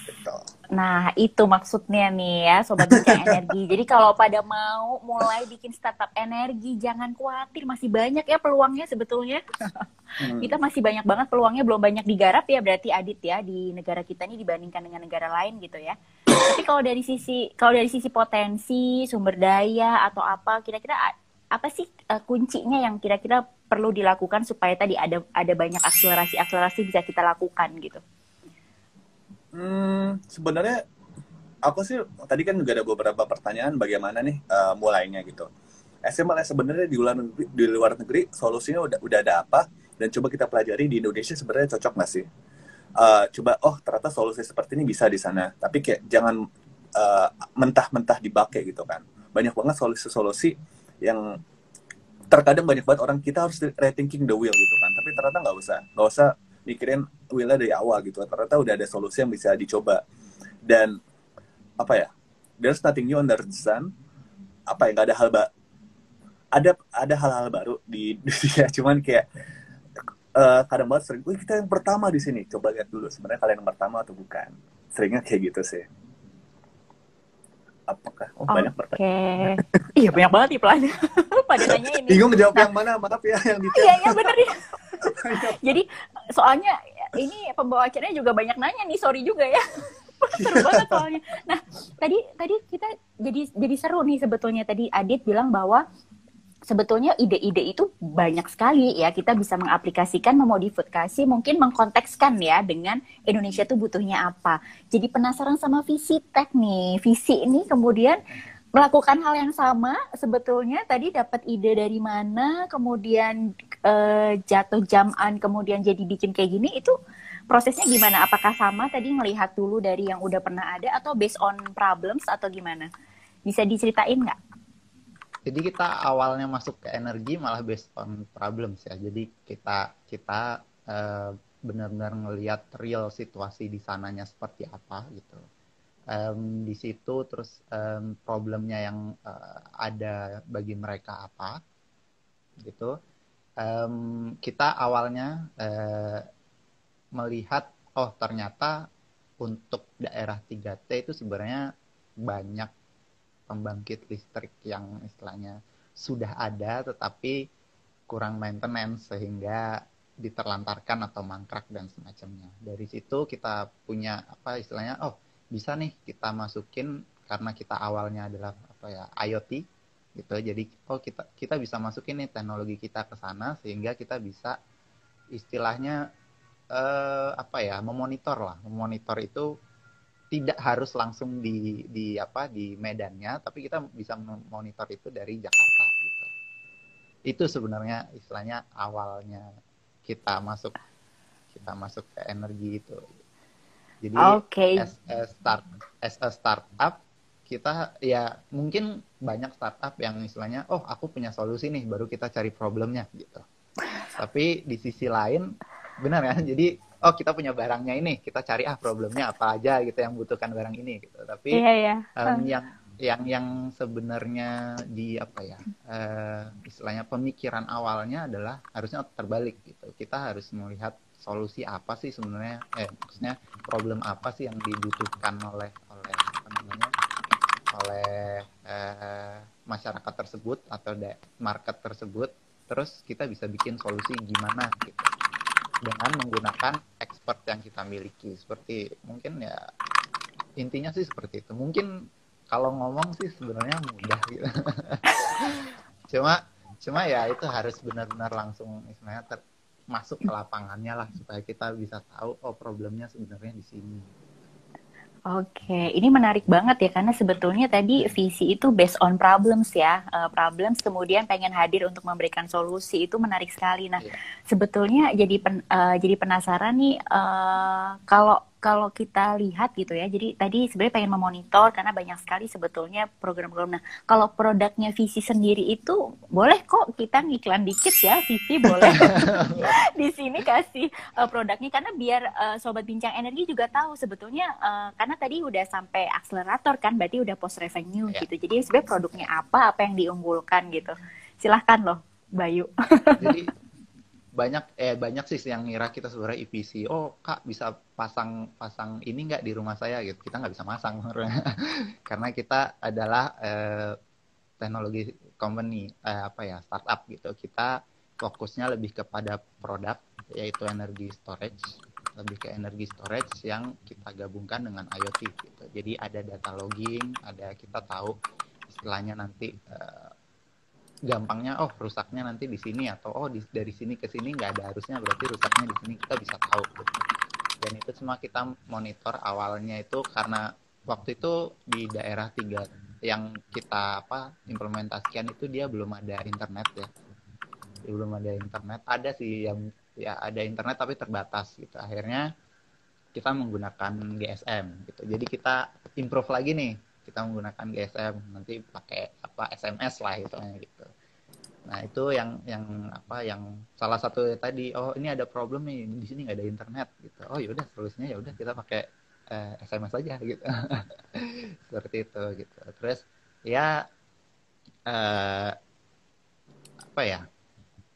Gitu. Nah, itu maksudnya nih ya, Sobat Bincang Energi. Jadi kalau pada mau mulai bikin startup energi, jangan khawatir, masih banyak ya peluangnya sebetulnya. Kita masih banyak banget peluangnya, belum banyak digarap ya berarti Adit ya di negara kita ini dibandingkan dengan negara lain gitu ya. Tapi kalau dari sisi potensi, sumber daya atau apa, kira-kira apa sih kuncinya yang kira-kira perlu dilakukan supaya tadi ada banyak akselerasi bisa kita lakukan gitu? Sebenarnya aku sih tadi kan juga ada beberapa pertanyaan bagaimana nih mulainya gitu. Sebenarnya di luar negeri solusinya udah ada apa, dan coba kita pelajari di Indonesia sebenarnya cocok nggak sih? Coba ternyata solusi seperti ini bisa di sana, tapi kayak jangan mentah-mentah dipakai gitu kan. Banyak banget solusi-solusi yang terkadang banyak banget orang kita harus rethinking the wheel gitu kan, tapi ternyata nggak usah mikirin wheel-nya dari awal gitu. Ternyata udah ada solusi yang bisa dicoba, dan apa ya, there's nothing new under the sun. Apa ya, nggak ada ada hal-hal baru di dunia, cuman kayak kadang banget sering, kita yang pertama di sini, coba lihat dulu sebenarnya kalian yang pertama atau bukan. Seringnya kayak gitu sih. Apakah banyak pertanyaan? Iya, banyak banget nih pelan. Pada nanya ini. Bingung jawab yang mana, maaf ya, yang detail. Iya bener ya. Jadi soalnya ini pembawa acaranya juga banyak nanya nih, sorry juga ya. Seru banget soalnya. Nah, tadi kita jadi seru nih sebetulnya. Tadi Adit bilang bahwa sebetulnya ide-ide itu banyak sekali ya, kita bisa mengaplikasikan, memodifikasi, mungkin mengkontekskan ya dengan Indonesia tuh butuhnya apa. Jadi penasaran sama visi tech nih. Visi ini kemudian melakukan hal yang sama, sebetulnya tadi dapat ide dari mana, kemudian jatuh jaman, kemudian jadi bikin kayak gini, itu prosesnya gimana? Apakah sama tadi ngelihat dulu dari yang udah pernah ada atau based on problems atau gimana? Bisa diceritain nggak? Jadi kita awalnya masuk ke energi malah based on problems ya. Jadi kita kita benar-benar ngelihat real situasi di sananya seperti apa gitu. Di situ terus problemnya yang ada bagi mereka apa gitu. Kita awalnya melihat oh ternyata untuk daerah 3T itu sebenarnya banyak pembangkit listrik yang istilahnya sudah ada tetapi kurang maintenance sehingga diterlantarkan atau mangkrak dan semacamnya. Dari situ kita punya apa istilahnya, oh bisa nih kita masukin karena kita awalnya adalah apa ya IoT gitu. Jadi oh kita bisa masukin nih teknologi kita ke sana sehingga kita bisa istilahnya apa ya memonitor lah. Memonitor itu tidak harus langsung di medannya, tapi kita bisa memonitor itu dari Jakarta gitu. Itu sebenarnya istilahnya awalnya kita masuk ke energi itu. Jadi Oke. as a startup kita ya mungkin banyak startup yang istilahnya oh aku punya solusi nih baru kita cari problemnya gitu. Tapi di sisi lain benar ya. Jadi oh kita punya barangnya ini, kita cari problemnya apa aja gitu yang butuhkan barang ini gitu. Tapi Iya ya. yang sebenarnya di apa ya istilahnya pemikiran awalnya adalah harusnya terbalik gitu. Kita harus melihat solusi apa sih sebenarnya maksudnya problem apa sih yang dibutuhkan oleh apa namanya oleh masyarakat tersebut atau market tersebut, terus kita bisa bikin solusi gimana gitu dengan menggunakan expert yang kita miliki. Seperti mungkin ya intinya sih seperti itu. Mungkin kalau ngomong sih sebenarnya mudah gitu. cuma ya itu harus benar-benar langsung istilahnya masuk ke lapangannya lah supaya kita bisa tahu oh problemnya sebenarnya di sini. Oke, ini menarik banget ya karena sebetulnya tadi visi itu based on problems ya, problems kemudian pengen hadir untuk memberikan solusi, itu menarik sekali. Nah, sebetulnya jadi penasaran nih kalau kita lihat gitu ya, jadi tadi sebenarnya pengen memonitor karena banyak sekali sebetulnya program-program. Nah, kalau produknya visi sendiri itu boleh kok kita ngiklan dikit ya, visi boleh di sini kasih produknya karena biar Sobat Bincang Energi juga tahu sebetulnya karena tadi udah sampai akselerator kan, berarti udah post revenue gitu. Jadi sebenarnya produknya apa yang diunggulkan gitu. Silahkan loh, Bayu. Jadi banyak sih yang ngira kita sebenarnya EPC. Oh kak bisa pasang ini nggak di rumah saya gitu. Kita nggak bisa masang karena kita adalah teknologi company startup gitu. Kita fokusnya lebih kepada produk yaitu energi storage, lebih ke energi storage yang kita gabungkan dengan IoT gitu. Jadi ada data logging, ada kita tahu istilahnya nanti gampangnya oh rusaknya nanti di sini atau oh dari sini ke sini nggak ada harusnya berarti rusaknya di sini kita bisa tahu gitu. Dan itu semua kita monitor awalnya itu karena waktu itu di daerah 3 yang kita implementasikan itu dia belum ada internet ya. Belum ada internet, ada sih yang ya ada internet tapi terbatas gitu. Akhirnya kita menggunakan GSM gitu. Jadi kita improve lagi nih, kita menggunakan GSM nanti pakai SMS lah gitu. Nah itu yang salah satu tadi oh ini ada problem nih di sini nggak ada internet gitu. Oh yaudah solusinya ya udah kita pakai SMS aja gitu. Seperti itu gitu. Terus ya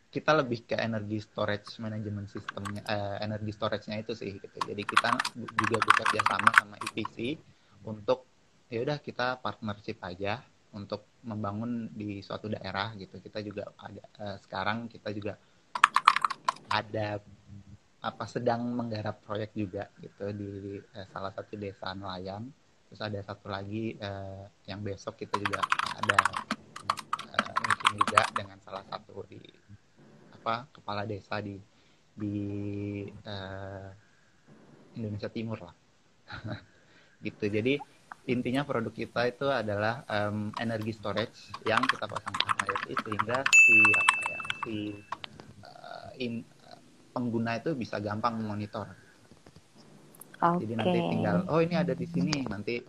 kita lebih ke energi storage management sistemnya, energi storage-nya itu sih gitu. Jadi kita juga bekerja sama EPC untuk ya udah kita partnership aja untuk membangun di suatu daerah gitu. Kita juga ada sekarang kita juga ada sedang menggarap proyek juga gitu di salah satu desa nelayan. Terus ada satu lagi yang besok kita juga ada juga dengan salah satu kepala desa di Indonesia Timur lah. Gitu. Jadi intinya produk kita itu adalah energi storage yang kita pasangkan IoT sehingga pengguna itu bisa gampang memonitor. Jadi nanti tinggal ini ada di sini, nanti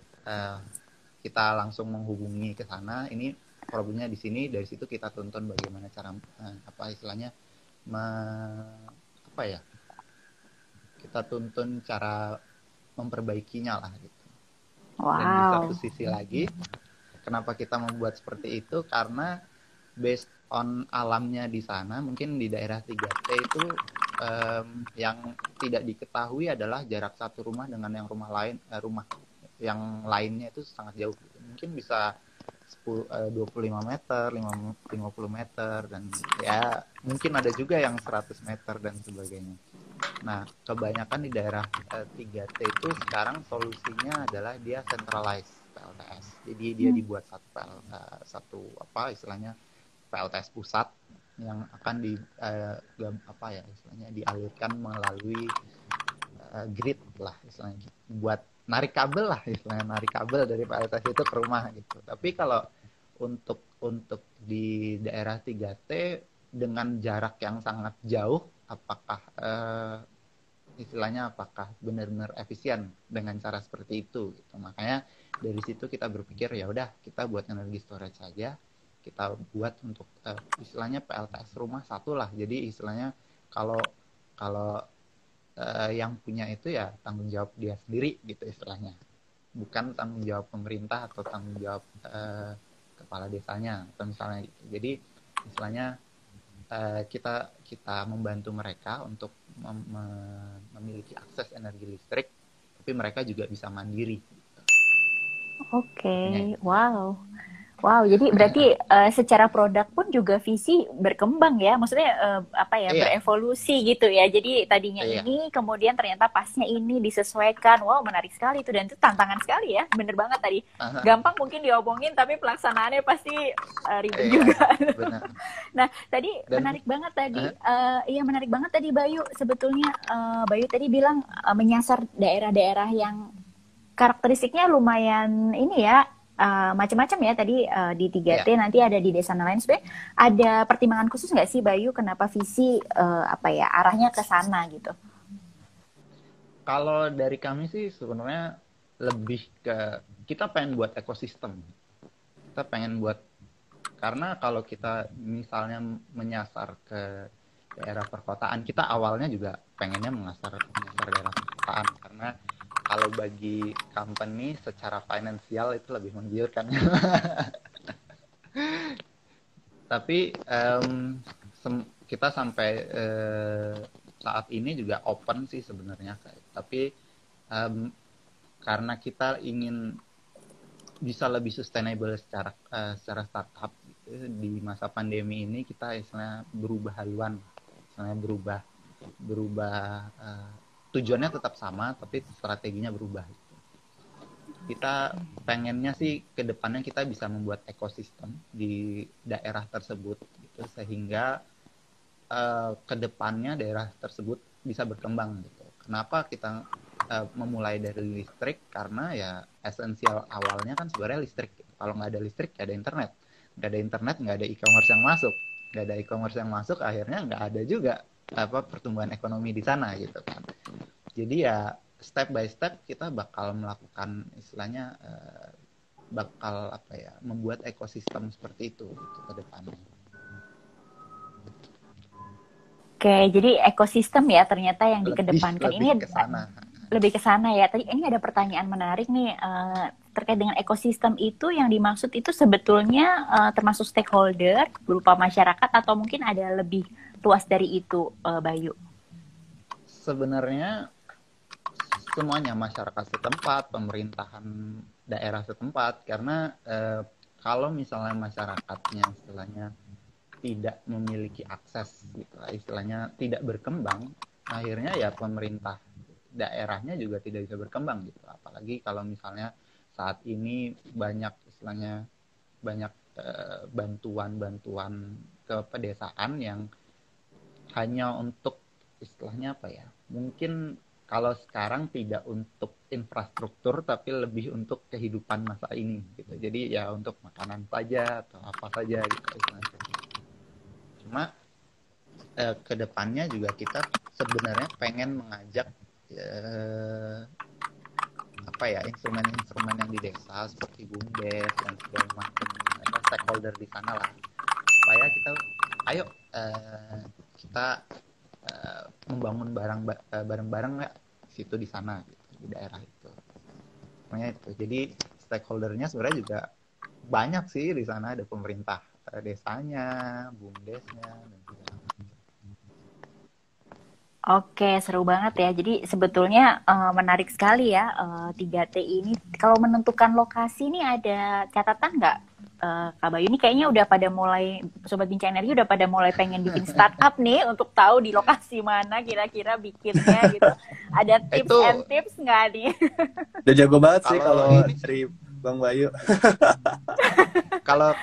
kita langsung menghubungi ke sana, ini problemnya di sini, dari situ kita tonton bagaimana cara kita tuntun cara memperbaikinya lah gitu. Dan di satu sisi lagi, kenapa kita membuat seperti itu? Karena based on alamnya di sana, mungkin di daerah 3T itu yang tidak diketahui adalah jarak satu rumah dengan yang rumah yang lainnya itu sangat jauh. Mungkin bisa 25 meter, 50 meter, dan ya mungkin ada juga yang 100 meter dan sebagainya. Nah, kebanyakan di daerah 3T itu sekarang solusinya adalah dia centralized PLTS. Jadi dia dibuat PLTS pusat yang akan dialirkan melalui grid lah istilahnya, buat narik kabel dari PLTS itu ke rumah gitu. Tapi kalau untuk di daerah 3T dengan jarak yang sangat jauh, apakah benar-benar efisien dengan cara seperti itu gitu. Makanya dari situ kita berpikir ya udah kita buat energi storage saja, kita buat untuk istilahnya PLTS rumah satu lah. Jadi istilahnya kalau yang punya itu ya tanggung jawab dia sendiri gitu istilahnya, bukan tanggung jawab pemerintah atau tanggung jawab kepala desanya atau misalnya gitu. Jadi istilahnya kita membantu mereka untuk memiliki akses energi listrik, tapi mereka juga bisa mandiri. Oke. Wow, jadi berarti secara produk pun juga visi berkembang ya, maksudnya berevolusi gitu ya. Jadi tadinya ini, kemudian ternyata pasnya ini disesuaikan. Wow, menarik sekali itu, dan itu tantangan sekali ya, bener banget tadi. Gampang mungkin diomongin, tapi pelaksanaannya pasti ribet juga. Benar. Nah, tadi menarik banget tadi, menarik banget tadi Bayu. Sebetulnya Bayu tadi bilang menyasar daerah-daerah yang karakteristiknya lumayan ini ya. Macam-macam ya tadi di 3T nanti ada di desa nelayan. Sebenarnya ada pertimbangan khusus nggak sih Bayu kenapa visi arahnya ke sana gitu? Kalau dari kami sih sebenarnya lebih ke kita pengen buat ekosistem. Kita pengen buat, karena kalau kita misalnya menyasar ke daerah perkotaan, kita awalnya juga pengennya menyasar daerah perkotaan karena kalau bagi company secara finansial itu lebih menggiurkan. Tapi kita sampai saat ini juga open sih sebenarnya. Tapi karena kita ingin bisa lebih sustainable secara startup gitu, di masa pandemi ini kita istilahnya berubah haluan, istilahnya berubah tujuannya tetap sama, tapi strateginya berubah. Kita pengennya sih ke depannya kita bisa membuat ekosistem di daerah tersebut, gitu, sehingga ke depannya daerah tersebut bisa berkembang. Gitu. Kenapa kita memulai dari listrik? Karena ya esensial awalnya kan sebenarnya listrik. Gitu. Kalau nggak ada listrik, nggak ada internet. Nggak ada internet, nggak ada e-commerce yang masuk. Nggak ada e-commerce yang masuk, akhirnya nggak ada juga pertumbuhan ekonomi di sana gitu kan. Jadi ya step by step kita bakal melakukan istilahnya membuat ekosistem seperti itu gitu, ke depannya. Oke, jadi ekosistem ya ternyata yang dikedepankan ini lebih ke sana ya. Tadi ini ada pertanyaan menarik nih terkait dengan ekosistem itu, yang dimaksud itu sebetulnya termasuk stakeholder berupa masyarakat atau mungkin ada lebih luas dari itu, Bayu? Sebenarnya semuanya, masyarakat setempat, pemerintahan daerah setempat, karena kalau misalnya masyarakatnya istilahnya tidak memiliki akses gitu, istilahnya tidak berkembang, akhirnya ya pemerintah daerahnya juga tidak bisa berkembang gitu. Apalagi kalau misalnya saat ini banyak bantuan-bantuan ke pedesaan yang hanya untuk istilahnya apa ya? Mungkin kalau sekarang tidak untuk infrastruktur tapi lebih untuk kehidupan masa ini gitu. Jadi ya untuk makanan saja atau apa saja gitu istilahnya. Cuma kedepannya juga kita sebenarnya pengen mengajak apa ya instrumen-instrumen yang di desa seperti BUMDes dan segala macam stakeholder di sana lah supaya kita ayo kita membangun bareng-bareng nggak situ di sana gitu, di daerah itu. Makanya itu. Jadi stakeholdernya sebenarnya juga banyak sih di sana, ada pemerintah desanya, BUMDesnya dan juga. Oke, seru banget ya. Jadi sebetulnya menarik sekali ya 3T ini. Kalau menentukan lokasi ini ada catatan nggak? Kak Bayu ini kayaknya udah pada mulai, Sobat Bincang Energi udah pada mulai pengen bikin startup nih untuk tahu di lokasi mana kira-kira bikinnya gitu. Ada tips and tips nggak nih? Udah jago banget sih kalau dari Bang Bayu. Kalau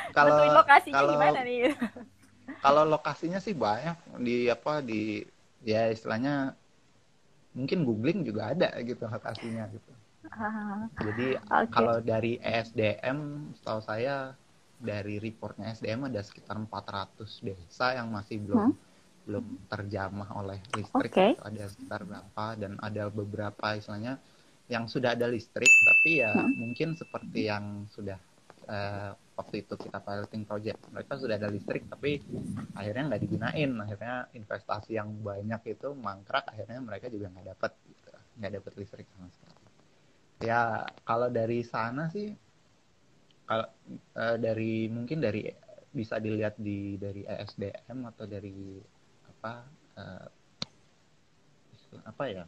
lokasinya gimana nih? Kalau lokasinya sih banyak di ya istilahnya mungkin googling juga ada gitu lokasinya gitu. Jadi kalau dari ESDM setahu saya dari reportnya ESDM ada sekitar 400 desa yang masih belum terjamah oleh listrik. Ada sekitar berapa dan ada beberapa istilahnya yang sudah ada listrik tapi ya mungkin seperti yang sudah waktu itu kita piloting project, mereka sudah ada listrik tapi akhirnya nggak digunain, akhirnya investasi yang banyak itu mangkrak, akhirnya mereka juga nggak dapat listrik sama sekali. Ya kalau dari sana sih, kalau mungkin dari bisa dilihat dari ESDM atau dari apa ya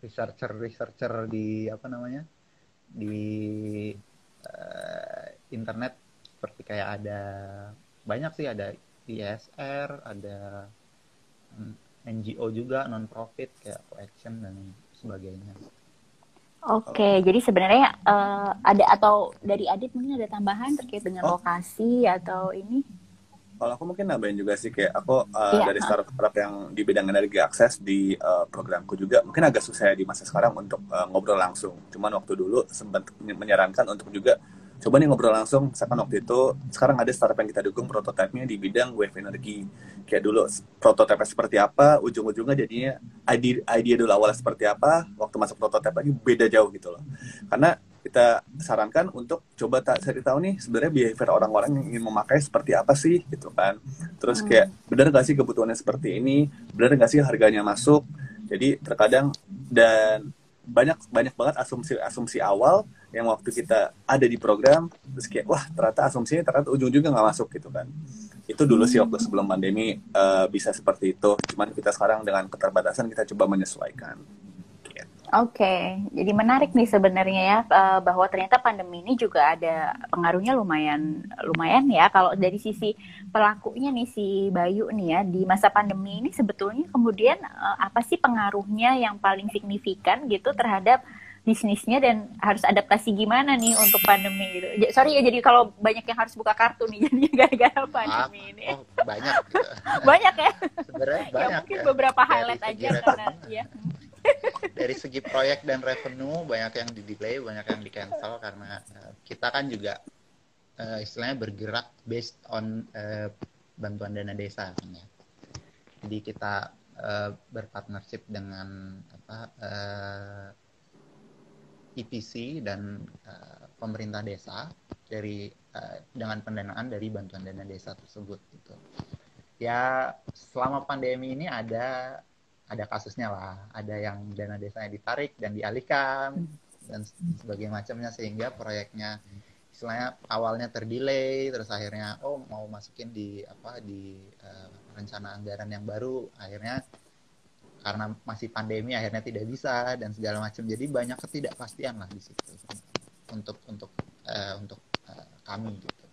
researcher di di internet, seperti kayak ada banyak sih, ada ISR, ada NGO juga non-profit kayak Coaction dan sebagainya. Oke, jadi sebenarnya ada atau dari Adit mungkin ada tambahan terkait dengan lokasi atau ini? Kalau aku mungkin nambahin juga sih, kayak aku dari startup yang di bidang energi akses di programku juga mungkin agak susah di masa sekarang untuk ngobrol langsung. Cuman waktu dulu sempat menyarankan untuk juga coba nih ngobrol langsung. Misalkan waktu itu sekarang ada startup yang kita dukung prototipenya di bidang wave energy. Kayak dulu prototipnya seperti apa, ujung-ujungnya jadinya idea dulu awalnya seperti apa, waktu masuk prototipe lagi beda jauh gitu loh. Karena kita sarankan untuk coba cari tahu nih sebenarnya behavior orang-orang yang ingin memakai seperti apa sih gitu kan. Terus kayak benar nggak sih kebutuhannya seperti ini, benar nggak sih harganya masuk. Jadi terkadang dan banyak banget asumsi awal yang waktu kita ada di program terus kayak wah ternyata asumsinya ternyata ujung-ujungnya nggak masuk gitu kan. Itu dulu sih waktu sebelum pandemi bisa seperti itu. Cuman kita sekarang dengan keterbatasan kita coba menyesuaikan. Oke, jadi menarik nih sebenarnya ya bahwa ternyata pandemi ini juga ada pengaruhnya lumayan ya. Kalau dari sisi pelakunya nih si Bayu nih ya di masa pandemi ini sebetulnya kemudian apa sih pengaruhnya yang paling signifikan gitu terhadap bisnisnya dan harus adaptasi gimana nih untuk pandemi gitu. Sorry ya, jadi kalau banyak yang harus buka kartu nih jadinya gara-gara pandemi ini. Banyak. Banyak ya. Sebenarnya banyak. Ya mungkin beberapa highlight aja karena ya. Dari segi proyek dan revenue banyak yang di-delay, banyak yang di-cancel karena kita kan juga istilahnya bergerak based on bantuan dana desa kan ya. Jadi kita berpartnership dengan EPC dan pemerintah desa dengan pendanaan dari bantuan dana desa tersebut gitu. Ya selama pandemi ini ada kasusnya lah, ada yang dana desanya ditarik dan dialihkan dan sebagainya macamnya sehingga proyeknya istilahnya awalnya terdelay terus akhirnya mau masukin di rencana anggaran yang baru, akhirnya karena masih pandemi akhirnya tidak bisa dan segala macam, jadi banyak ketidakpastian lah di situ untuk kami gitu.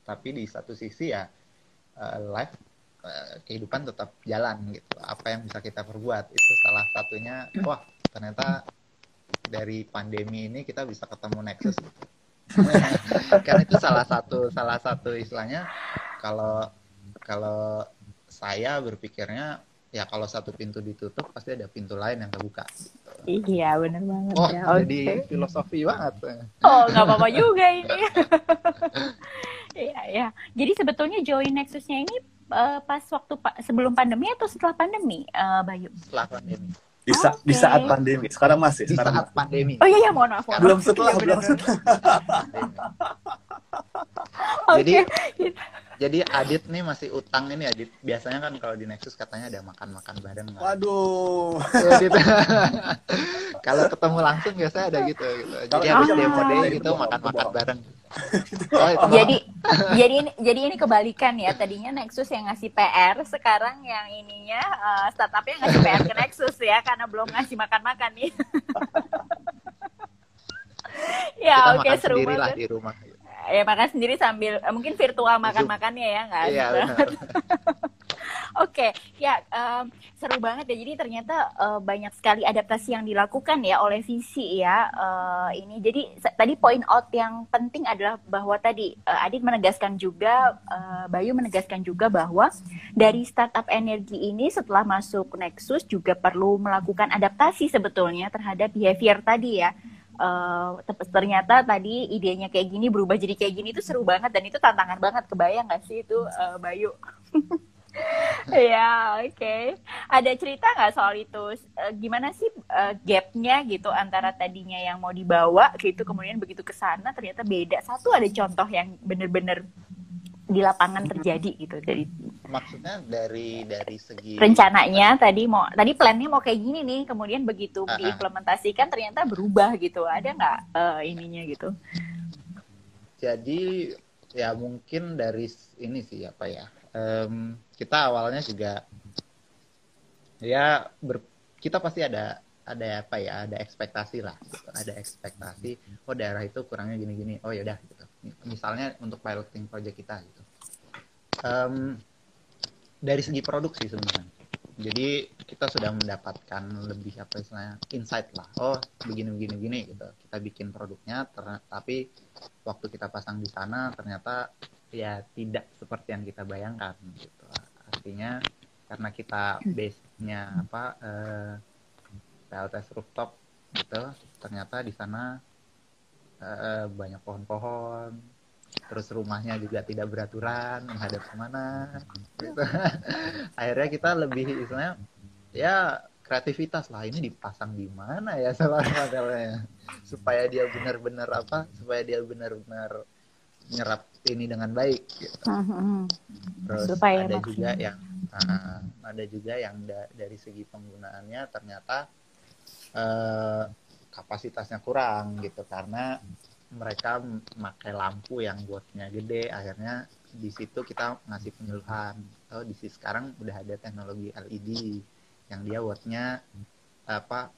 Tapi di satu sisi ya live kehidupan tetap jalan gitu. Apa yang bisa kita perbuat itu salah satunya. Wah ternyata dari pandemi ini kita bisa ketemu Nexus gitu. Kan itu salah satu istilahnya, kalau kalau saya berpikirnya ya kalau satu pintu ditutup pasti ada pintu lain yang terbuka. Iya, bener banget Oh, ya. jadi filosofi banget. Oh, nggak apa-apa juga ini. Iya, ya. Jadi sebetulnya join Nexusnya ini pas waktu sebelum pandemi atau setelah pandemi, Bayu? Setelah pandemi. Di saat pandemi. Sekarang masih. Di saat pandemi. Oh iya, mohon maaf. Belum setelah. Iya, Belum setelah. Jadi Oke. Jadi Adit nih masih utang ini Adit. Biasanya kan kalau di Nexus katanya ada makan-makan bareng. Waduh. Adit. Kalau ketemu langsung biasanya ada gitu. Jadi habis demo day gitu makan-makan bareng. Oh, itu Jadi ini kebalikan ya. Tadinya Nexus yang ngasih PR, sekarang yang ininya startupnya ngasih PR ke Nexus ya, karena belum ngasih makan-makan nih. Ya, kita oke, makan seru sendirilah banget. di rumah. Ya, makan sendiri sambil mungkin virtual makan-makannya ya, nggak asik Iya, banget. benar. Oke, ya seru banget ya. Jadi ternyata banyak sekali adaptasi yang dilakukan ya oleh Visi ya. Ini jadi tadi point out yang penting adalah bahwa tadi Adit menegaskan juga, Bayu menegaskan juga bahwa dari startup energi ini setelah masuk Nexus juga perlu melakukan adaptasi sebetulnya terhadap behavior tadi ya. Ternyata tadi idenya kayak gini berubah jadi kayak gini itu seru banget, dan itu tantangan banget. Kebayang nggak sih itu, Bayu? Ya, oke. Ada cerita nggak soal itu? Gimana sih gapnya gitu antara tadinya yang mau dibawa gitu, kemudian begitu ke sana ternyata beda. Satu, ada contoh yang bener-bener di lapangan terjadi gitu dari Maksudnya dari segi rencananya tadi plannya mau kayak gini nih, kemudian begitu diimplementasikan ternyata berubah gitu. Ada nggak ininya gitu? Jadi ya mungkin dari ini sih apa ya, kita awalnya juga ya kita pasti ada apa ya, ada ekspektasi lah gitu. Ada ekspektasi, oh daerah itu kurangnya gini-gini, oh yaudah gitu. Misalnya untuk piloting project kita gitu, dari segi produksi sebenarnya. Jadi kita sudah mendapatkan lebih apa istilahnya, insight lah. Oh begini gitu. Kita bikin produknya, tapi waktu kita pasang di sana ternyata ya tidak seperti yang kita bayangkan gitu. Artinya karena kita base-nya PLTS rooftop gitu, ternyata di sana banyak pohon-pohon, terus rumahnya juga tidak beraturan, menghadap kemana gitu. Akhirnya kita lebih istilahnya ya kreativitas lah, ini dipasang di mana ya solar panelnya supaya dia benar-benar nyerap ini dengan baik gitu. Terus Supaya ada juga yang dari segi penggunaannya ternyata kapasitasnya kurang gitu, karena mereka memakai lampu yang wattnya gede. Akhirnya di situ kita ngasih penyuluhan, di sekarang udah ada teknologi LED yang dia wattnya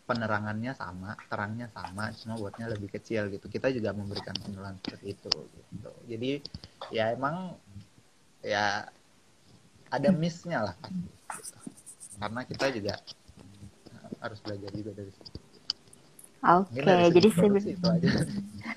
penerangannya sama, terangnya sama, cuma wattnya lebih kecil gitu. Kita juga memberikan penyuluhan seperti itu gitu. Jadi ya emang ya ada miss-nya lah pasti gitu. Karena kita juga harus belajar juga dari situ. Oke, jadi itu aja.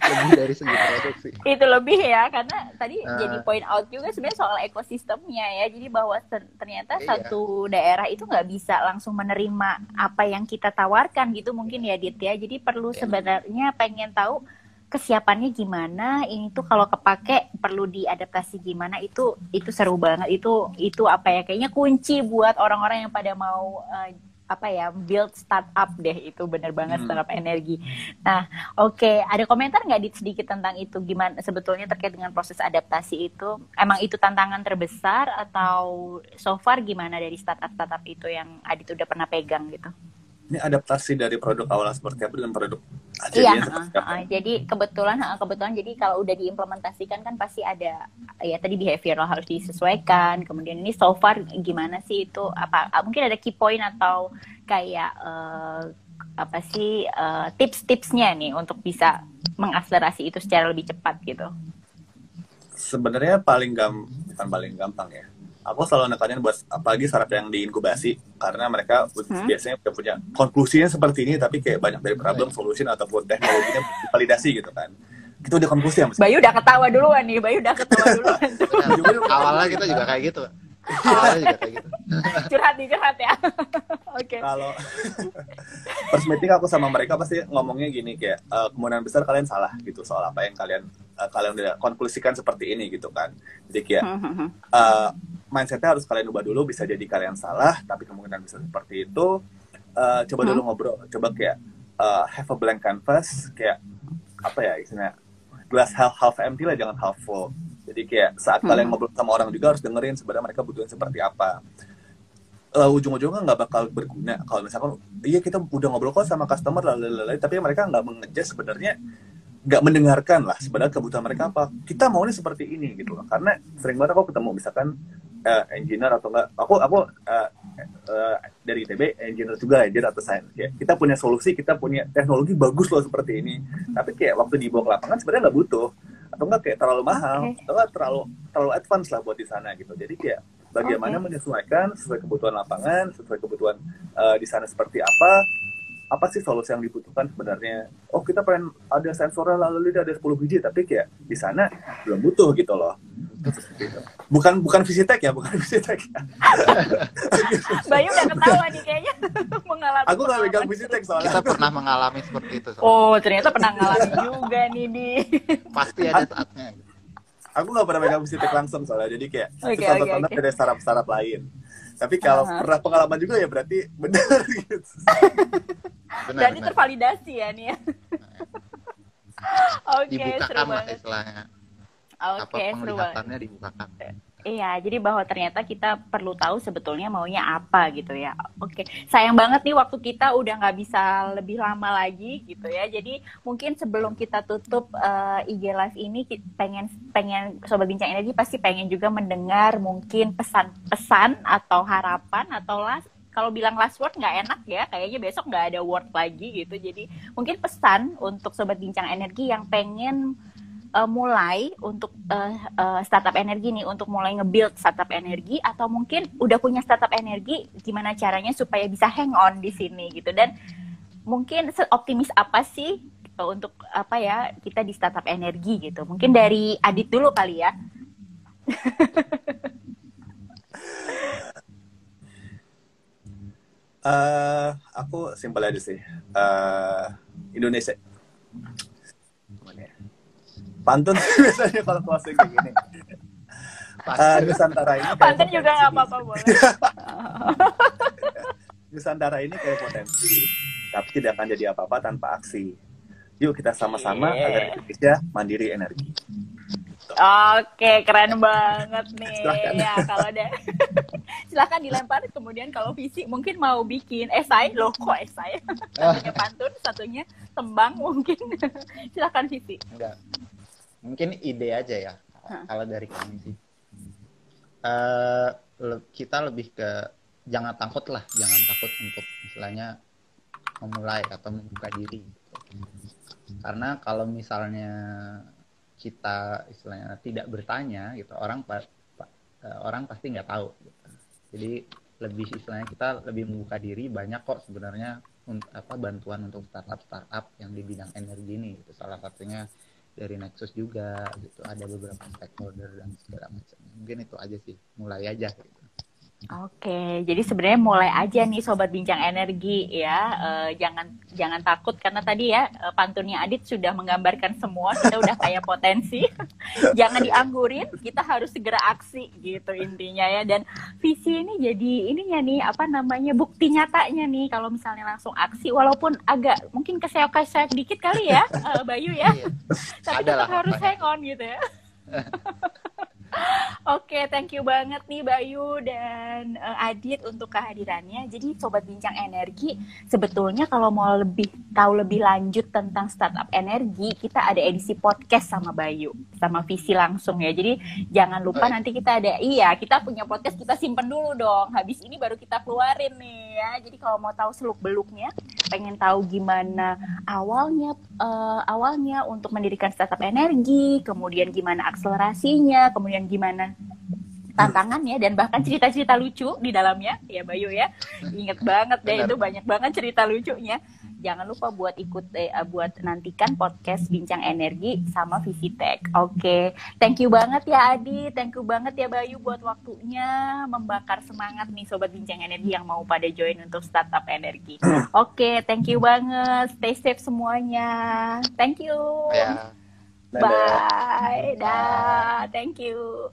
Lebih dari segi produksi. Itu lebih ya, karena tadi jadi point out juga sebenarnya soal ekosistemnya ya. Jadi bahwa ternyata satu daerah itu nggak bisa langsung menerima apa yang kita tawarkan gitu mungkin ya, Dit ya. Jadi perlu sebenarnya pengen tahu kesiapannya gimana, ini tuh kalau kepake perlu diadaptasi gimana. Itu seru banget. Itu apa ya, kayaknya kunci buat orang-orang yang pada mau build startup deh. Itu bener banget, startup energi. Nah, oke. Ada komentar nggak Dit sedikit tentang itu, gimana sebetulnya terkait dengan proses adaptasi itu? Emang itu tantangan terbesar atau so far gimana dari startup itu yang Adit udah pernah pegang gitu? Ini adaptasi dari produk awal seperti apa dengan produk jadi kebetulan jadi kalau udah diimplementasikan kan pasti ada ya tadi behavioral harus disesuaikan. Kemudian ini so far gimana sih itu, mungkin ada key point atau kayak tips-tipsnya nih untuk bisa mengakselerasi itu secara lebih cepat gitu. Sebenarnya bukan paling gampang ya. Aku selalu nekanin buat apalagi startup yang diinkubasi, karena mereka biasanya udah punya konklusinya seperti ini, tapi kayak banyak dari problem, solution ataupun teknologinya validasi gitu kan. Kita udah konklusi ya, Mas? Bayu udah ketawa duluan nih, Awalnya kita juga kayak gitu. Awalnya juga kayak gitu. curhat ya. Oke. Kalau first meeting aku sama mereka pasti ngomongnya gini kayak kemungkinan besar kalian salah gitu soal apa yang kalian udah konklusikan seperti ini gitu kan. Jadi kayak mindsetnya harus kalian ubah dulu, bisa jadi kalian salah tapi kemungkinan bisa seperti itu. Coba dulu ngobrol, coba kayak have a blank canvas, kayak apa ya istilahnya, glass half empty lah, jangan half full. Jadi kayak saat kalian ngobrol sama orang juga harus dengerin sebenarnya mereka butuhin seperti apa. Ujung-ujungnya nggak bakal berguna kalau misalkan iya kita udah ngobrol kok sama customer lalu tapi mereka nggak mengejas sebenarnya, nggak mendengarkan lah sebenarnya kebutuhan mereka apa, kita maunya seperti ini gitu loh. Karena sering banget aku ketemu misalkan engineer atau enggak, aku dari ITB engineer juga, engineer atau sains, kayak kita punya solusi, kita punya teknologi bagus loh seperti ini, tapi kayak waktu dibawa ke lapangan sebenarnya nggak butuh, atau enggak kayak terlalu mahal, atau enggak terlalu advance lah buat di sana gitu. Jadi kayak bagaimana menyesuaikan sesuai kebutuhan lapangan, sesuai kebutuhan di sana seperti apa sih solusi yang dibutuhkan sebenarnya. Oh kita pengen ada sensornya lalu ada 10 biji, tapi kayak di sana belum butuh gitu loh. Bukan Visitek ya. Bayu udah ketawa nih kayaknya mengalami. Aku nggak pegang Visitek soalnya. Kita pernah mengalami seperti itu. Oh ternyata pernah ngalamin juga nih di. Pasti ada saatnya. Aku nggak pernah pegang Visitek langsung soalnya, jadi kayak contoh-contoh dari startup lain. Tapi kalau pernah pengalaman juga ya berarti benar gitu. Berarti tervalidasi ya nih ya. Oke, dibukakan lah istilahnya. Oke, seru banget. Dibukakan. Iya, jadi bahwa ternyata kita perlu tahu sebetulnya maunya apa gitu ya. Oke, sayang banget nih waktu kita udah nggak bisa lebih lama lagi gitu ya. Jadi mungkin sebelum kita tutup IG Live ini, pengen Sobat Bincang Energi pasti pengen juga mendengar mungkin pesan-pesan atau harapan atau kalau bilang last word nggak enak ya, kayaknya besok nggak ada word lagi gitu. Jadi mungkin pesan untuk Sobat Bincang Energi yang pengen mulai untuk startup energi nih, untuk mulai nge-build startup energi, atau mungkin udah punya startup energi, gimana caranya supaya bisa hang on di sini gitu. Dan mungkin seoptimis apa sih untuk apa ya kita di startup energi gitu. Mungkin dari Adit dulu kali ya. Aku simpel aja sih. Indonesia. Pantun biasanya kalau closing kayak gini. Nusantara ini pantun juga nggak apa-apa boleh. Nusantara ini kayak potensi, tapi tidak akan jadi apa-apa tanpa aksi. Yuk kita sama-sama agar Indonesia mandiri energi. Oke, keren banget nih. Silahkan. Ya, kalau ada silahkan dilempar. Kemudian kalau visi mungkin mau bikin esai, loh kok esai? Satunya pantun, satunya tembang mungkin. Silahkan visi. Enggak. Mungkin ide aja ya. Kalau dari kami sih. Kita lebih ke jangan takut untuk istilahnya memulai atau membuka diri. Karena kalau misalnya kita istilahnya tidak bertanya gitu, orang pasti nggak tahu gitu. Jadi lebih istilahnya kita lebih membuka diri, banyak kok sebenarnya bantuan untuk startup yang di bidang energi ini gitu. Salah satunya dari Nexus juga gitu, ada beberapa stakeholder dan segala macam. Mungkin itu aja sih, mulai aja gitu. Oke, jadi sebenarnya mulai aja nih Sobat Bincang Energi ya, jangan takut karena tadi ya pantunnya Adit sudah menggambarkan semua, kita udah kayak potensi, jangan dianggurin, kita harus segera aksi gitu intinya ya. Dan visi ini jadi ininya nih bukti nyatanya nih kalau misalnya langsung aksi, walaupun agak mungkin keseok-keseok dikit kali ya Bayu ya, tapi tetap harus hang on gitu ya. Oke, thank you banget nih Bayu dan Adit untuk kehadirannya. Jadi Sobat Bincang Energi, sebetulnya kalau mau tahu lebih lanjut tentang startup energi, kita ada edisi podcast sama Bayu, sama Visi langsung ya. Jadi jangan lupa nanti kita kita punya podcast, kita simpen dulu dong. Habis ini baru kita keluarin nih ya. Jadi kalau mau tahu seluk-beluknya, pengen tahu gimana awalnya untuk mendirikan startup energi, kemudian gimana akselerasinya, kemudian gimana tantangannya dan bahkan cerita-cerita lucu di dalamnya ya Bayu ya. Ingat banget deh itu banyak banget cerita lucunya. Jangan lupa buat buat nantikan podcast Bincang Energi sama Visitek. Oke. Thank you banget ya Adi, thank you banget ya Bayu buat waktunya membakar semangat nih sobat Bincang Energi yang mau pada join untuk startup energi. Oke, thank you banget. Stay safe semuanya. Thank you. Ya. Bye. Dah. Thank you.